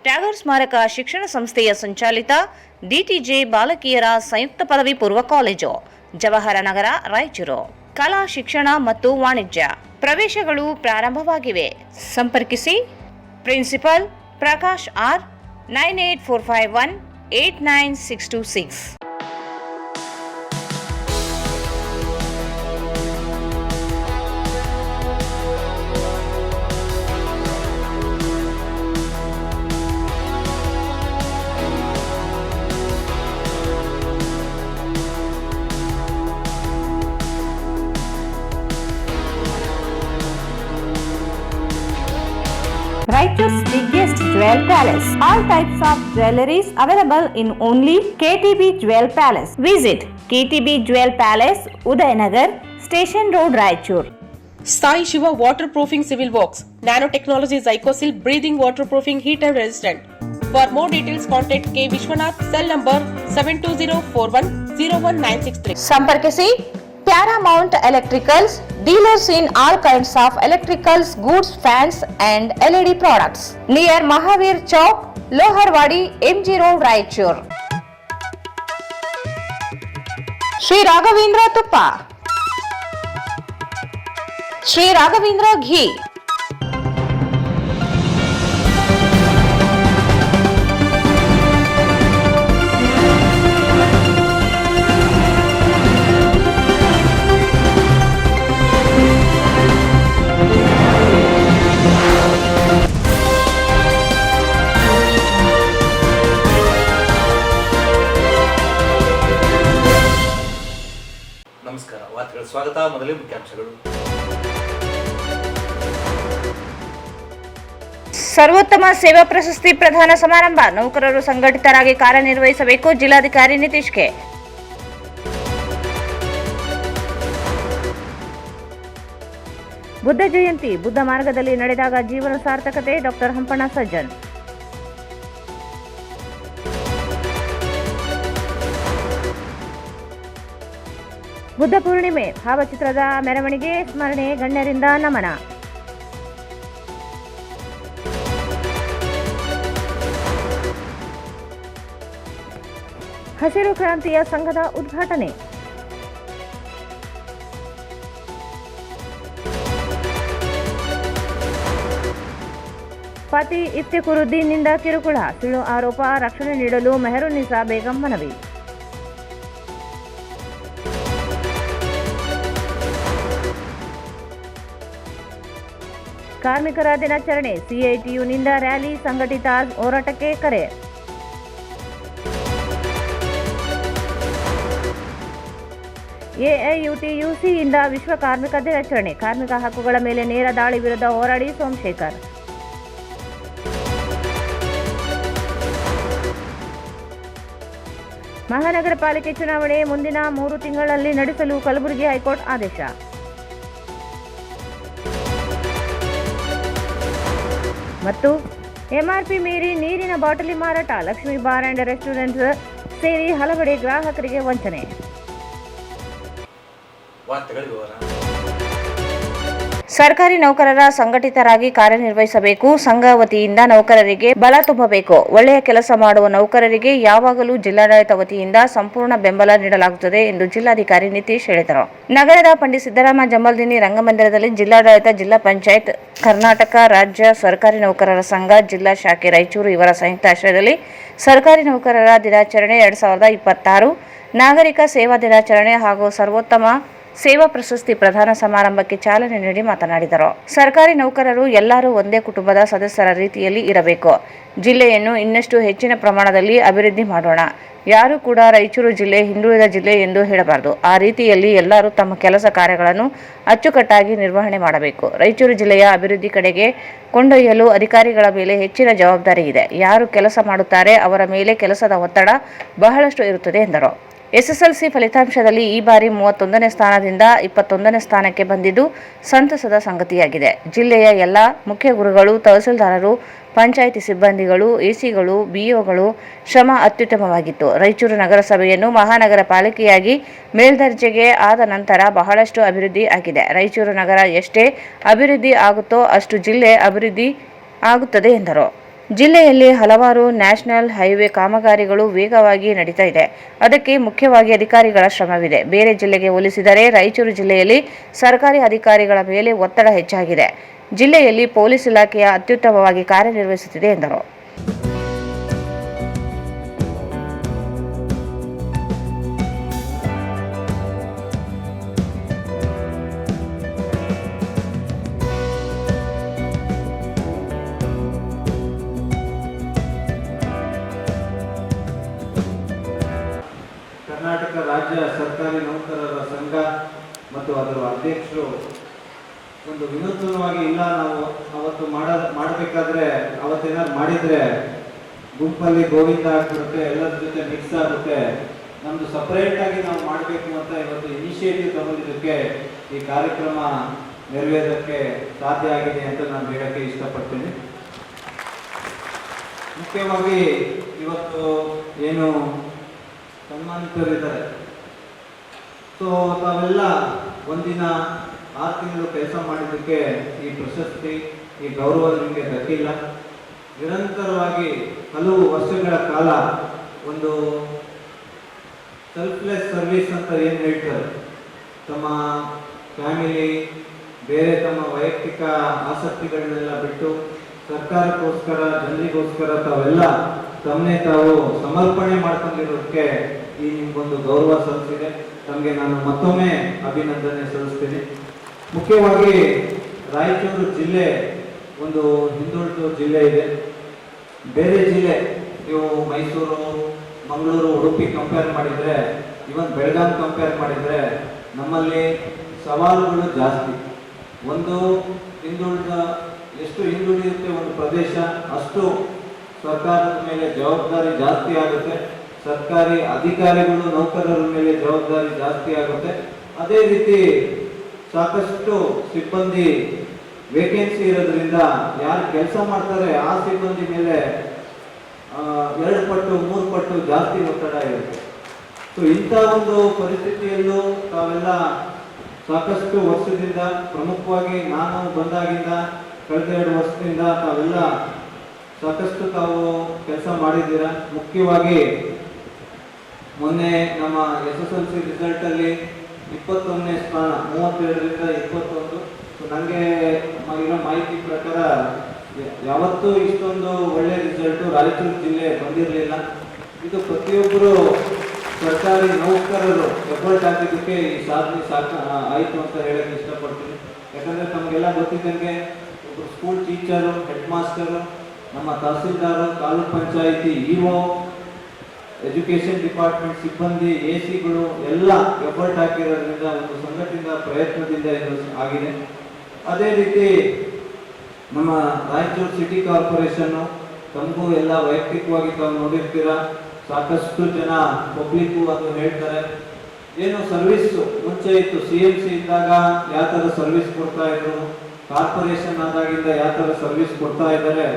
ಟ್ಯಾಗರ್ ಸ್ಮಾರಕ ಶಿಕ್ಷಣ ಸಂಸ್ಥೆಯ ಸಂಚಾಲಿತ ಡಿಟಿಜೆ ಬಾಲಕಿಯರ ಸಂಯುಕ್ತ ಪದವಿ ಪೂರ್ವ ಕಾಲೇಜು, ಜವಾಹರ ನಗರ, ರಾಯಚೂರು. ಕಲಾ ಶಿಕ್ಷಣ ಮತ್ತು ವಾಣಿಜ್ಯ ಪ್ರವೇಶಗಳು ಪ್ರಾರಂಭವಾಗಿವೆ. ಸಂಪರ್ಕಿಸಿ principal Prakash R 9845189626. Raichur's biggest jewel palace. All types of jewelries available in only KTB Jewel Palace. Visit KTB Jewel Palace, Udayanagar, Station Road, Raichur. Sai Shiva Waterproofing Civil Works. Nanotechnology Zycosil Breathing Waterproofing Heat and Resistant. For more details, contact K. Vishwanath, cell number 72041019663. ಸಂಪರ್ಕಿಸಿ Paramount Electricals, dealers in all kinds of electricals, goods, fans and LED products. Near Mahavir Chowk, Loharwadi, MG Road, Raichur. Sri Raghavendra Tuppa, Sri Raghavendra Ghee, ನಮಸ್ಕಾರ. ವಾರ್ತೆಗಳ ಸ್ವಾಗತ. ಮೊದಲೇ ಮುಖ್ಯಾಂಶಗಳು. ಸರ್ವೋತ್ತಮ ಸೇವಾ ಪ್ರಶಸ್ತಿ ಪ್ರದಾನ ಸಮಾರಂಭ. ನೌಕರರು ಸಂಘಟಿತರಾಗಿ ಕಾರ್ಯನಿರ್ವಹಿಸಬೇಕು. ಜಿಲ್ಲಾಧಿಕಾರಿ ನಿತೀಶ್ ಕೆ. ಬುದ್ಧ ಜಯಂತಿ. ಬುದ್ಧ ಮಾರ್ಗದಲ್ಲಿ ನಡೆದಾಗ ಜೀವನ ಸಾರ್ಥಕತೆ. ಡಾಕ್ಟರ್ ಹಂಪಣ್ಣ ಸಜ್ಜನ್. ಬುದ್ಧ ಪೂರ್ಣಿಮೆ. ಭಾವಚಿತ್ರದ ಮೆರವಣಿಗೆ, ಸ್ಮರಣೆ, ಗಣ್ಯರಿಂದ ನಮನ. ಹಸಿರು ಕ್ರಾಂತಿಯ ಸಂಘದ ಉದ್ಘಾಟನೆ. ಪತಿ ಇಫ್ತಿಖರುದ್ದೀನ್ನಿಂದ ಕಿರುಕುಳ, ಸುಳ್ಳು ಆರೋಪ, ರಕ್ಷಣೆ ನೀಡಲು ಮೆಹರುನ್ನಿಸಾ ಬೇಗಂ ಮನವಿ. ಕಾರ್ಮಿಕರ ದಿನಾಚರಣೆ. ಸಿಐಟಿಯುನಿಂದ ರ್ಯಾಲಿ ಸಂಘಟಿತ ಹೋರಾಟಕ್ಕೆ ಕರೆ. ಎಐಯುಟಿಯುಸಿಯಿಂದ ವಿಶ್ವ ಕಾರ್ಮಿಕ ದಿನಾಚರಣೆ. ಕಾರ್ಮಿಕ ಹಕ್ಕುಗಳ ಮೇಲೆ ನೇರ ದಾಳಿ ವಿರುದ್ಧ ಹೋರಾಡಿ ಸೋಮಶೇಖರ್. ಮಹಾನಗರ ಪಾಲಿಕೆ ಚುನಾವಣೆ ಮುಂದಿನ 3 ತಿಂಗಳಲ್ಲಿ ನಡೆಸಲು ಕಲಬುರಗಿ ಹೈಕೋರ್ಟ್ ಆದೇಶ. ಮತ್ತು ಎಂಆರ್ಪಿ ಮೀರಿ ನೀರಿನ ಬಾಟಲಿ ಮಾರಾಟ. ಲಕ್ಷ್ಮೀ ಬಾರ್ ಅಂಡ್ ರೆಸ್ಟೋರೆಂಟ್ ಸೇರಿ ಹಲವೆಡೆ ಗ್ರಾಹಕರಿಗೆ ವಂಚನೆ. ಸರ್ಕಾರಿ ನೌಕರರ ಸಂಘಟಿತರಾಗಿ ಕಾರ್ಯನಿರ್ವಹಿಸಬೇಕು. ಸಂಘ ವತಿಯಿಂದ ನೌಕರರಿಗೆ ಬಲ ತುಂಬಬೇಕು. ಒಳ್ಳೆಯ ಕೆಲಸ ಮಾಡುವ ನೌಕರರಿಗೆ ಯಾವಾಗಲೂ ಜಿಲ್ಲಾಡಳಿತ ವತಿಯಿಂದ ಸಂಪೂರ್ಣ ಬೆಂಬಲ ನೀಡಲಾಗುತ್ತದೆ ಎಂದು ಜಿಲ್ಲಾಧಿಕಾರಿ ನಿತೀಶ್ ಹೇಳಿದರು. ನಗರದ ಪಂಡಿತ್ ಸಿದ್ದರಾಮ ಜಂಬಲ್ದಿನ್ನಿ ರಂಗಮಂದಿರದಲ್ಲಿ ಜಿಲ್ಲಾಡಳಿತ, ಜಿಲ್ಲಾ ಪಂಚಾಯತ್, ಕರ್ನಾಟಕ ರಾಜ್ಯ ಸರ್ಕಾರಿ ನೌಕರರ ಸಂಘ, ಜಿಲ್ಲಾ ಶಾಖೆ ರಾಯಚೂರು ಇವರ ಸಂಯುಕ್ತ ಆಶ್ರಯದಲ್ಲಿ ಸರ್ಕಾರಿ ನೌಕರರ ದಿನಾಚರಣೆ 2026, ನಾಗರಿಕ ಸೇವಾ ದಿನಾಚರಣೆ ಹಾಗೂ ಸರ್ವೋತ್ತಮ ಸೇವಾ ಪ್ರಶಸ್ತಿ ಪ್ರದಾನ ಸಮಾರಂಭಕ್ಕೆ ಚಾಲನೆ ನೀಡಿ ಮಾತನಾಡಿದರು. ಸರ್ಕಾರಿ ನೌಕರರು ಎಲ್ಲರೂ ಒಂದೇ ಕುಟುಂಬದ ಸದಸ್ಯರ ರೀತಿಯಲ್ಲಿ ಇರಬೇಕು. ಜಿಲ್ಲೆಯನ್ನು ಇನ್ನಷ್ಟು ಹೆಚ್ಚಿನ ಪ್ರಮಾಣದಲ್ಲಿ ಅಭಿವೃದ್ಧಿ ಮಾಡೋಣ. ಯಾರೂ ಕೂಡ ರಾಯಚೂರು ಜಿಲ್ಲೆ ಹಿಂದುಳಿದ ಜಿಲ್ಲೆ ಎಂದು ಹೇಳಬಾರದು. ಆ ರೀತಿಯಲ್ಲಿ ಎಲ್ಲರೂ ತಮ್ಮ ಕೆಲಸ ಕಾರ್ಯಗಳನ್ನು ಅಚ್ಚುಕಟ್ಟಾಗಿ ನಿರ್ವಹಣೆ ಮಾಡಬೇಕು. ರಾಯಚೂರು ಜಿಲ್ಲೆಯ ಅಭಿವೃದ್ಧಿ ಕಡೆಗೆ ಕೊಂಡೊಯ್ಯಲು ಅಧಿಕಾರಿಗಳ ಮೇಲೆ ಹೆಚ್ಚಿನ ಜವಾಬ್ದಾರಿ ಇದೆ. ಯಾರು ಕೆಲಸ ಮಾಡುತ್ತಾರೆ ಅವರ ಮೇಲೆ ಕೆಲಸದ ಒತ್ತಡ ಬಹಳಷ್ಟು ಇರುತ್ತದೆ ಎಂದರು. ಎಸ್ಎಸ್ಎಲ್ಸಿ ಫಲಿತಾಂಶದಲ್ಲಿ ಈ ಬಾರಿ 31ನೇ ಸ್ಥಾನದಿಂದ 21ನೇ ಸ್ಥಾನಕ್ಕೆ ಬಂದಿದ್ದು ಸಂತಸದ ಸಂಗತಿಯಾಗಿದೆ. ಜಿಲ್ಲೆಯ ಎಲ್ಲ ಮುಖ್ಯ ಗುರುಗಳು, ತಹಸೀಲ್ದಾರರು, ಪಂಚಾಯಿತಿ ಸಿಬ್ಬಂದಿಗಳು, ಎಸಿಗಳು, ಬಿಇಒಗಳು ಶ್ರಮ ಅತ್ಯುತ್ತಮವಾಗಿತ್ತು. ರಾಯಚೂರು ನಗರಸಭೆಯನ್ನು ಮಹಾನಗರ ಪಾಲಿಕೆಯಾಗಿ ಮೇಲ್ದರ್ಜೆಗೆ ಆದ ನಂತರ ಬಹಳಷ್ಟು ಅಭಿವೃದ್ಧಿ ಆಗಿದೆ. ರಾಯಚೂರು ನಗರ ಎಷ್ಟೇ ಅಭಿವೃದ್ಧಿ ಆಗುತ್ತೋ ಅಷ್ಟು ಜಿಲ್ಲೆ ಅಭಿವೃದ್ಧಿ ಆಗುತ್ತದೆ ಎಂದರು. ಜಿಲ್ಲೆಯಲ್ಲಿ ಹಲವಾರು ನ್ಯಾಷನಲ್ ಹೈವೇ ಕಾಮಗಾರಿಗಳು ವೇಗವಾಗಿ ನಡೀತಾ ಇದೆ. ಅದಕ್ಕೆ ಮುಖ್ಯವಾಗಿ ಅಧಿಕಾರಿಗಳ ಶ್ರಮವಿದೆ. ಬೇರೆ ಜಿಲ್ಲೆಗೆ ಹೋಲಿಸಿದರೆ ರಾಯಚೂರು ಜಿಲ್ಲೆಯಲ್ಲಿ ಸರ್ಕಾರಿ ಅಧಿಕಾರಿಗಳ ಮೇಲೆ ಒತ್ತಡ ಹೆಚ್ಚಾಗಿದೆ. ಜಿಲ್ಲೆಯಲ್ಲಿ ಪೊಲೀಸ್ ಇಲಾಖೆಯ ಅತ್ಯುತ್ತಮವಾಗಿ ಕಾರ್ಯನಿರ್ವಹಿಸುತ್ತಿದೆ ಎಂದರು. ಕರ್ನಾಟಕ ರಾಜ್ಯ ಸರ್ಕಾರಿ ನೌಕರರ ಸಂಘ ಮತ್ತು ಅದರ ಅಧ್ಯಕ್ಷರು ಒಂದು ವಿನೂತನವಾಗಿ ಇಲ್ಲ, ನಾವು ಅವತ್ತು ಮಾಡಬೇಕಾದ್ರೆ ಅವತ್ತೇನಾದ್ರು ಮಾಡಿದರೆ ಗುಂಪಲ್ಲಿ ಗೋವಿಂದ ಆಗ್ಬಿಡುತ್ತೆ, ಎಲ್ಲರ ಜೊತೆ ಮಿಕ್ಸ್ ಆಗುತ್ತೆ, ನಮ್ಮದು ಸಪರೇಟಾಗಿ ನಾವು ಮಾಡಬೇಕು ಅಂತ ಇವತ್ತು ಇನಿಷಿಯೇಟಿವ್ ತಗೊಂಡಿದ್ದಕ್ಕೆ ಈ ಕಾರ್ಯಕ್ರಮ ನೆರವೇರೋಕ್ಕೆ ಸಾಧ್ಯ ಆಗಿದೆ ಅಂತ ನಾನು ಹೇಳೋಕ್ಕೆ ಇಷ್ಟಪಡ್ತೀನಿ. ಮುಖ್ಯವಾಗಿ ಇವತ್ತು ಏನು ಸನ್ಮಾನಿತರಿದ್ದಾರೆ, ಸೊ ತಾವೆಲ್ಲ ಒಂದಿನ 6 ತಿಂಗಳು ಕೆಲಸ ಮಾಡಿದ್ದಕ್ಕೆ ಈ ಪ್ರಶಸ್ತಿ, ಈ ಗೌರವ ನಿಮಗೆ ದಕ್ಕಿಲ್ಲ. ನಿರಂತರವಾಗಿ ಹಲವು ವರ್ಷಗಳ ಕಾಲ ಒಂದು ಸೆಲ್ಫ್ಲೆಸ್ ಸರ್ವಿಸ್ ಅಂತ ಏನು ಹೇಳ್ತಾರೆ, ತಮ್ಮ ಫ್ಯಾಮಿಲಿ ಬೇರೆ ತಮ್ಮ ವೈಯಕ್ತಿಕ ಆಸಕ್ತಿಗಳನ್ನೆಲ್ಲ ಬಿಟ್ಟು ಸರ್ಕಾರಕ್ಕೋಸ್ಕರ ಜನರಿಗೋಸ್ಕರ ತಾವೆಲ್ಲ ತಮ್ಮನ್ನೇ ತಾವು ಸಮರ್ಪಣೆ ಮಾಡ್ಕೊಂಡಿರೋದಕ್ಕೆ ಈ ನಿಮ್ಗೊಂದು ಗೌರವ ಸಲ್ಲಿಸಿದೆ. ತಮಗೆ ನಾನು ಮತ್ತೊಮ್ಮೆ ಅಭಿನಂದನೆ ಸಲ್ಲಿಸ್ತೀನಿ. ಮುಖ್ಯವಾಗಿ ರಾಯಚೂರು ಜಿಲ್ಲೆ ಒಂದು ಹಿಂದುಳಿದ ಜಿಲ್ಲೆ ಇದೆ. ಬೇರೆ ಜಿಲ್ಲೆ ನೀವು ಮೈಸೂರು, ಮಂಗಳೂರು, ಉಡುಪಿ ಕಂಪೇರ್ ಮಾಡಿದರೆ, ಇವನ್ ಬೆಳಗಾಂ ಕಂಪೇರ್ ಮಾಡಿದರೆ ನಮ್ಮಲ್ಲಿ ಸವಾಲುಗಳು ಜಾಸ್ತಿ. ಒಂದು ಎಷ್ಟು ಹಿಂದುಳಿಯುತ್ತೆ ಒಂದು ಪ್ರದೇಶ, ಅಷ್ಟು ಸರ್ಕಾರದ ಮೇಲೆ ಜವಾಬ್ದಾರಿ ಜಾಸ್ತಿ ಆಗುತ್ತೆ, ಸರ್ಕಾರಿ ಅಧಿಕಾರಿಗಳು ನೌಕರರ ಮೇಲೆ ಜವಾಬ್ದಾರಿ ಜಾಸ್ತಿ ಆಗುತ್ತೆ. ಅದೇ ರೀತಿ ಸಾಕಷ್ಟು ಸಿಬ್ಬಂದಿ ವೇಕೆನ್ಸಿ ಇರೋದ್ರಿಂದ ಯಾರು ಕೆಲಸ ಮಾಡ್ತಾರೆ ಆ ಸಿಬ್ಬಂದಿ ಮೇಲೆ 2 ಪಟ್ಟು 3 ಪಟ್ಟು ಜಾಸ್ತಿ ಒತ್ತಡ ಇರುತ್ತೆ. ಸೊ ಇಂಥ ಒಂದು ಪರಿಸ್ಥಿತಿಯಲ್ಲೂ ತಾವೆಲ್ಲ ಸಾಕಷ್ಟು ವರ್ಷದಿಂದ, ಪ್ರಮುಖವಾಗಿ ನಾನು ಬಂದಾಗಿಂದ ಕಳೆದ 2 ವರ್ಷದಿಂದ ತಾವೆಲ್ಲ ಸಾಕಷ್ಟು ತಾವು ಕೆಲಸ ಮಾಡಿದ್ದೀರಾ. ಮುಖ್ಯವಾಗಿ ಮೊನ್ನೆ ನಮ್ಮ SSLC ರಿಸಲ್ಟಲ್ಲಿ 21ನೇ ಸ್ಥಾನ, 32ರಿಂದ 21. ಸೊ ನನಗೆ ಇರೋ ಮಾಹಿತಿ ಪ್ರಕಾರ ಯಾವತ್ತೂ ಇಷ್ಟೊಂದು ಒಳ್ಳೆ ರಿಸಲ್ಟು ರಾಯಚೂರು ಜಿಲ್ಲೆ ಬಂದಿರಲಿಲ್ಲ. ಇದು ಪ್ರತಿಯೊಬ್ಬರು ಸರ್ಕಾರಿ ನೌಕರರು ಎಫರ್ಟ್ ಹಾಕಿದ್ದಕ್ಕೆ ಈ ಸಾಧನೆ ಆಯಿತು ಅಂತ ಹೇಳಕ್ಕೆ ಇಷ್ಟಪಡ್ತೀನಿ. ಯಾಕಂದರೆ ತಮಗೆಲ್ಲ ಗೊತ್ತಿದ್ದಂಗೆ ಒಬ್ಬರು ಸ್ಕೂಲ್ ಟೀಚರು, ಹೆಡ್ ಮಾಸ್ಟರು, ನಮ್ಮ tahsildar, taluk panchayat EO, education department ಸಿಬ್ಬಂದಿ, ಎಸಿಗಳು ಎಲ್ಲ ಎಫರ್ಟ್ ಹಾಕಿರೋದ್ರಿಂದ ಒಂದು ಸಂಘಟಿತ ಪ್ರಯತ್ನದಿಂದ ಇದು ಆಗಿದೆ. ಅದೇ ರೀತಿ ನಮ್ಮ ರಾಯಚೂರು ಸಿಟಿ ಕಾರ್ಪೊರೇಷನ್ನು, ತಮಗೂ ಎಲ್ಲ ವೈಯಕ್ತಿಕವಾಗಿ ತಾವು ನೋಡಿರ್ತೀರಾ, ಸಾಕಷ್ಟು ಜನ ಪಬ್ಲಿಕ್ಕು ಅದು ಹೇಳ್ತಾರೆ, ಏನು ಸರ್ವಿಸ್ ಮುಂಚೆ ಇತ್ತು, CMC ಇದ್ದಾಗ ಯಾವ ಥರ ಸರ್ವಿಸ್ ಕೊಡ್ತಾ ಇದ್ರು, ಕಾರ್ಪೊರೇಷನ್ ಆದಾಗಿಂದ ಯಾವ ಥರ ಸರ್ವಿಸ್ ಕೊಡ್ತಾ ಇದ್ದಾರೆ,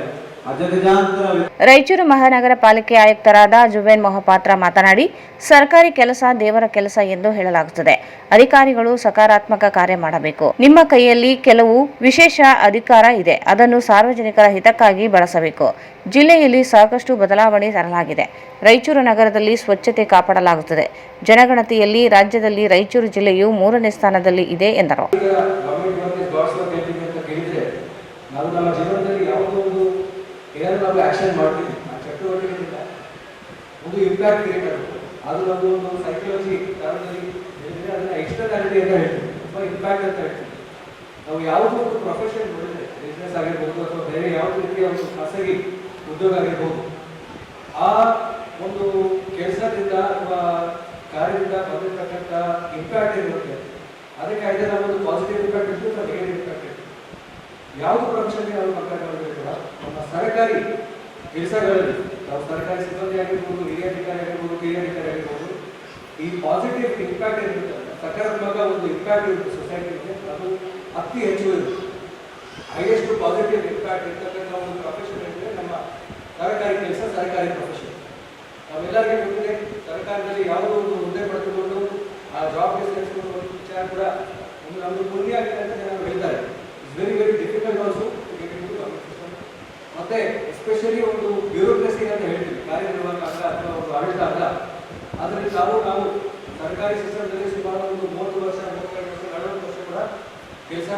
ರಾಯಚೂರು ಮಹಾನಗರ ಪಾಲಿಕೆ ಆಯುಕ್ತರಾದ ಜುಬೇನ್ ಮೊಹಪಾತ್ರ ಮಾತನಾಡಿ, ಸರ್ಕಾರಿ ಕೆಲಸ ದೇವರ ಕೆಲಸ ಎಂದು ಹೇಳಲಾಗುತ್ತದೆ. ಅಧಿಕಾರಿಗಳು ಸಕಾರಾತ್ಮಕ ಕಾರ್ಯ ಮಾಡಬೇಕು. ನಿಮ್ಮ ಕೈಯಲ್ಲಿ ಕೆಲವು ವಿಶೇಷ ಅಧಿಕಾರ ಇದೆ, ಅದನ್ನು ಸಾರ್ವಜನಿಕರ ಹಿತಕ್ಕಾಗಿ ಬಳಸಬೇಕು. ಜಿಲ್ಲೆಯಲ್ಲಿ ಸಾಕಷ್ಟು ಬದಲಾವಣೆ ತರಲಾಗಿದೆ. ರಾಯಚೂರು ನಗರದಲ್ಲಿ ಸ್ವಚ್ಛತೆ ಕಾಪಾಡಲಾಗುತ್ತದೆ. ಜನಗಣತಿಯಲ್ಲಿ ರಾಜ್ಯದಲ್ಲಿ ರಾಯಚೂರು ಜಿಲ್ಲೆಯು 3ನೇ ಸ್ಥಾನದಲ್ಲಿ ಇದೆ ಎಂದರು. ನಾವು ಆಕ್ಷನ್ ಮಾಡ್ತೀವಿ, ಆ ಚಟುವಟಿಕೆಯಿಂದ ಒಂದು ಇಂಪ್ಯಾಕ್ಟ್ ಕ್ರಿಯೇಟ್ ಆಗುತ್ತೆ. ಅದು ಒಂದು ಸೈಕಾಲಜಿ ಕಾರಣದಲ್ಲಿ ಅದನ್ನ ಎಕ್ಸ್ಟರ್ನಾಲಿಟಿ ಅಂತ ಹೇಳ್ತೀವಿ, ತುಂಬ ಇಂಪ್ಯಾಕ್ಟ್ ಅಂತ ಹೇಳ್ತೀವಿ. ನಾವು ಯಾವುದೋ ಒಂದು ಪ್ರೊಫೆಷನ್ ನೋಡಿದ್ರೆ, ಬಿಸ್ನೆಸ್ ಆಗಿರ್ಬೋದು ಅಥವಾ ಬೇರೆ ಯಾವುದೇ ರೀತಿಯ ಒಂದು ಖಾಸಗಿ ಉದ್ಯೋಗ ಆಗಿರ್ಬೋದು, ಆ ಒಂದು ಕೆಲಸದಿಂದ ಅಥವಾ ಕಾರ್ಯದಿಂದ ಬಂದಿರತಕ್ಕಂಥ ಇಂಪ್ಯಾಕ್ಟ್ ಇರುತ್ತೆ. ಅದಕ್ಕೆ ಆಯ್ತು ನಮ್ಮೊಂದು ಪಾಸಿಟಿವ್ ಇಂಪ್ಯಾಕ್ಟ್ ಇತ್ತು ಅಥವಾ ನೆಗೆಟಿವ್ ಇಂಪ್ಯಾಕ್ಟ್ ಇತ್ತು. ಯಾವುದು ಪ್ರೊಫೆಷನ್ಗೆ ನಾವು ಕಂಪೇರ್ ಮಾಡಿದ್ರೆ ಕೂಡ ನಮ್ಮ ಸರ್ಕಾರಿ ಕೆಲಸಗಳಲ್ಲಿ ನಾವು ಸರ್ಕಾರಿ ಸಿಬ್ಬಂದಿ ಆಗಿರ್ಬೋದು, ಹಿರಿಯ ಅಧಿಕಾರಿ ಆಗಿರ್ಬೋದು, ಕಿರಿಯ ಅಧಿಕಾರಿ ಆಗಿರ್ಬೋದು, ಈ ಪಾಸಿಟಿವ್ ಇಂಪ್ಯಾಕ್ಟ್ ಏನಿರುತ್ತೆ, ಸಕಾರಾತ್ಮಕ ಒಂದು ಇಂಪ್ಯಾಕ್ಟ್ ಇರುತ್ತೆ ಸೊಸೈಟಿಗೆ, ಅದು ಅತಿ ಹೆಚ್ಚು ಇರುತ್ತೆ. ಹೈಯೆಸ್ಟ್ ಪಾಸಿಟಿವ್ ಇಂಪ್ಯಾಕ್ಟ್ ಇರ್ತಕ್ಕಂಥ ಒಂದು ಪ್ರೊಫೆಷನ್ ಇರುತ್ತೆ ನಮ್ಮ ಸರ್ಕಾರಿ ಕೆಲಸ, ಸರ್ಕಾರಿ ಪ್ರೊಫೆಷನ್. ನಾವೆಲ್ಲರಿಗೂ ಗೊತ್ತಿದೆ, ಸರ್ಕಾರದಲ್ಲಿ ಯಾವುದೋ ಒಂದು ಹುದ್ದೆ ಪಡೆದುಕೊಂಡು ಆ ಜಾಬ್ಗೆ ಸೇರಿಸಿಕೊಂಡು ಒಂದು ವಿಚಾರ ಕೂಡ ಒಂದು ನಮ್ಮದು ಪುಣ್ಯ ಆಗಿದೆ ಅಂತ ಜನರು ಹೇಳ್ತಾರೆ. It's very very difficult also to get in to government system. ಮತ್ತೆ ಎಸ್ಪೆಷಲಿ ಒಂದು ಬ್ಯೂರೋಕ್ರಸಿ ಅಂತ ಹೇಳ್ತೀವಿ, ಕಾರ್ಯನಿರ್ವಾಹಕ ಅಂಗ ಅಥವಾ ಒಂದು ಆಡಳಿತ ಅಂಗ. ಅದರಲ್ಲಿ ನಾವು ಸರ್ಕಾರಿ ಸಿಸ್ಟಮ್ದಲ್ಲಿ ಸುಮಾರು ಒಂದು 30 ವರ್ಷ, 32 ವರ್ಷ, 40 ವರ್ಷ ಕೂಡ ಕೆಲಸ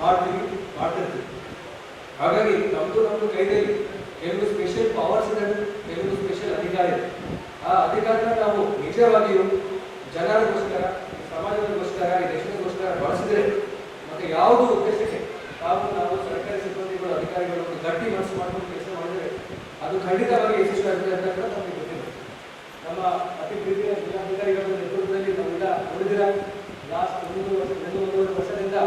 ಮಾಡ್ತಿರ್ತೀವಿ. ಹಾಗಾಗಿ ನಮ್ದು ಕೈಯಲ್ಲಿ ಕೆಲವು ಸ್ಪೆಷಲ್ ಪವರ್ಸ್ ಇದೆ, ಕೆಲವು ಸ್ಪೆಷಲ್ ಅಧಿಕಾರ ಇದೆ. ಆ ಅಧಿಕಾರನ ನಾವು ನಿಜವಾಗಿಯೂ ಜನರಿಗೋಸ್ಕರ, ಸಮಾಜದಗೋಸ್ಕರ, ಈ ದೇಶದಗೋಸ್ಕರ ಬಳಸಿದ್ರೆ ಮತ್ತೆ ಯಾವುದು ಉದ್ದೇಶಕ್ಕೆ ನಾವು ಸರ್ಕಾರಿ ಸಿಬ್ಬಂದಿಗಳು, ಅಧಿಕಾರಿಗಳು ಒಂದು ಗಟ್ಟಿ ಮನಸ್ಸು ಮಾಡ್ಕೊಂಡು ಕೆಲಸ ಮಾಡಿದ್ರೆ ಅದು ಖಂಡಿತವಾಗಿ ಯಶಸ್ವಿಯಾಗುತ್ತೆ ಅಂತ ನಮಗೆ ಗೊತ್ತಿದೆ. ನಮ್ಮ ಅತಿ ಪ್ರೀತಿಯ ಜಿಲ್ಲಾಧಿಕಾರಿಗಳ ನೇತೃತ್ವದಲ್ಲಿ ನಾವೆಲ್ಲ ನೋಡಿದಿರ ಲಾಸ್ಟ್ 1.5 ವರ್ಷದಿಂದ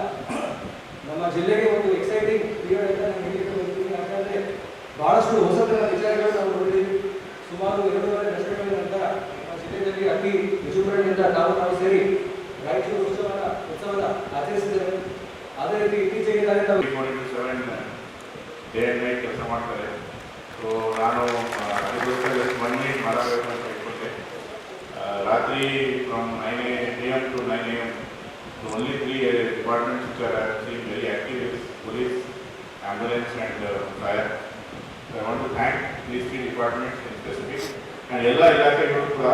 ನಮ್ಮ ಜಿಲ್ಲೆಗೆ ಒಂದು ಎಕ್ಸೈಟಿಂಗ್ ಪೀರಿಯಡ್ ಅಂತ ನಾನು ಹೇಳಿಕ್ಕೆ ಹೋಗ್ತೀನಿ. ಯಾಕಂದ್ರೆ ಬಹಳಷ್ಟು ಹೊಸತರ ವಿಚಾರಗಳು ನಾವು ನೋಡಿದ್ದೀವಿ. ಸುಮಾರು 2.5 ದಶಕಗಳ ನಂತರ ನಮ್ಮ ಜಿಲ್ಲೆಯಲ್ಲಿ ಅತಿ ವಿಜೃಂಭಣೆಯಿಂದ ನಾವು ಸೇರಿ ರಾಯಚೂರು ಉತ್ಸವನ ಆಚರಿಸಿದ್ದೇವೆ. ಅದೇ ರೀತಿ ಇತ್ತೀಚೆಗೆ ಕೆಲಸ ಮಾಡ್ತಾರೆ. ಸೊ ನಾನು ಅದಕ್ಕೋಸ್ಕರ 1 ಮಿನಿಟ್ ಮಾತಾಡಬೇಕು ಅಂತ ಹೇಳ್ಕೊಂಡೆ. ರಾತ್ರಿ from 9 AM to 9 AM only 3 departments which are actually very active is police, ambulance and fire. So I want to thank these 3 departments in specific and ಎಲ್ಲ ಇಲಾಖೆಗಳು ಕೂಡ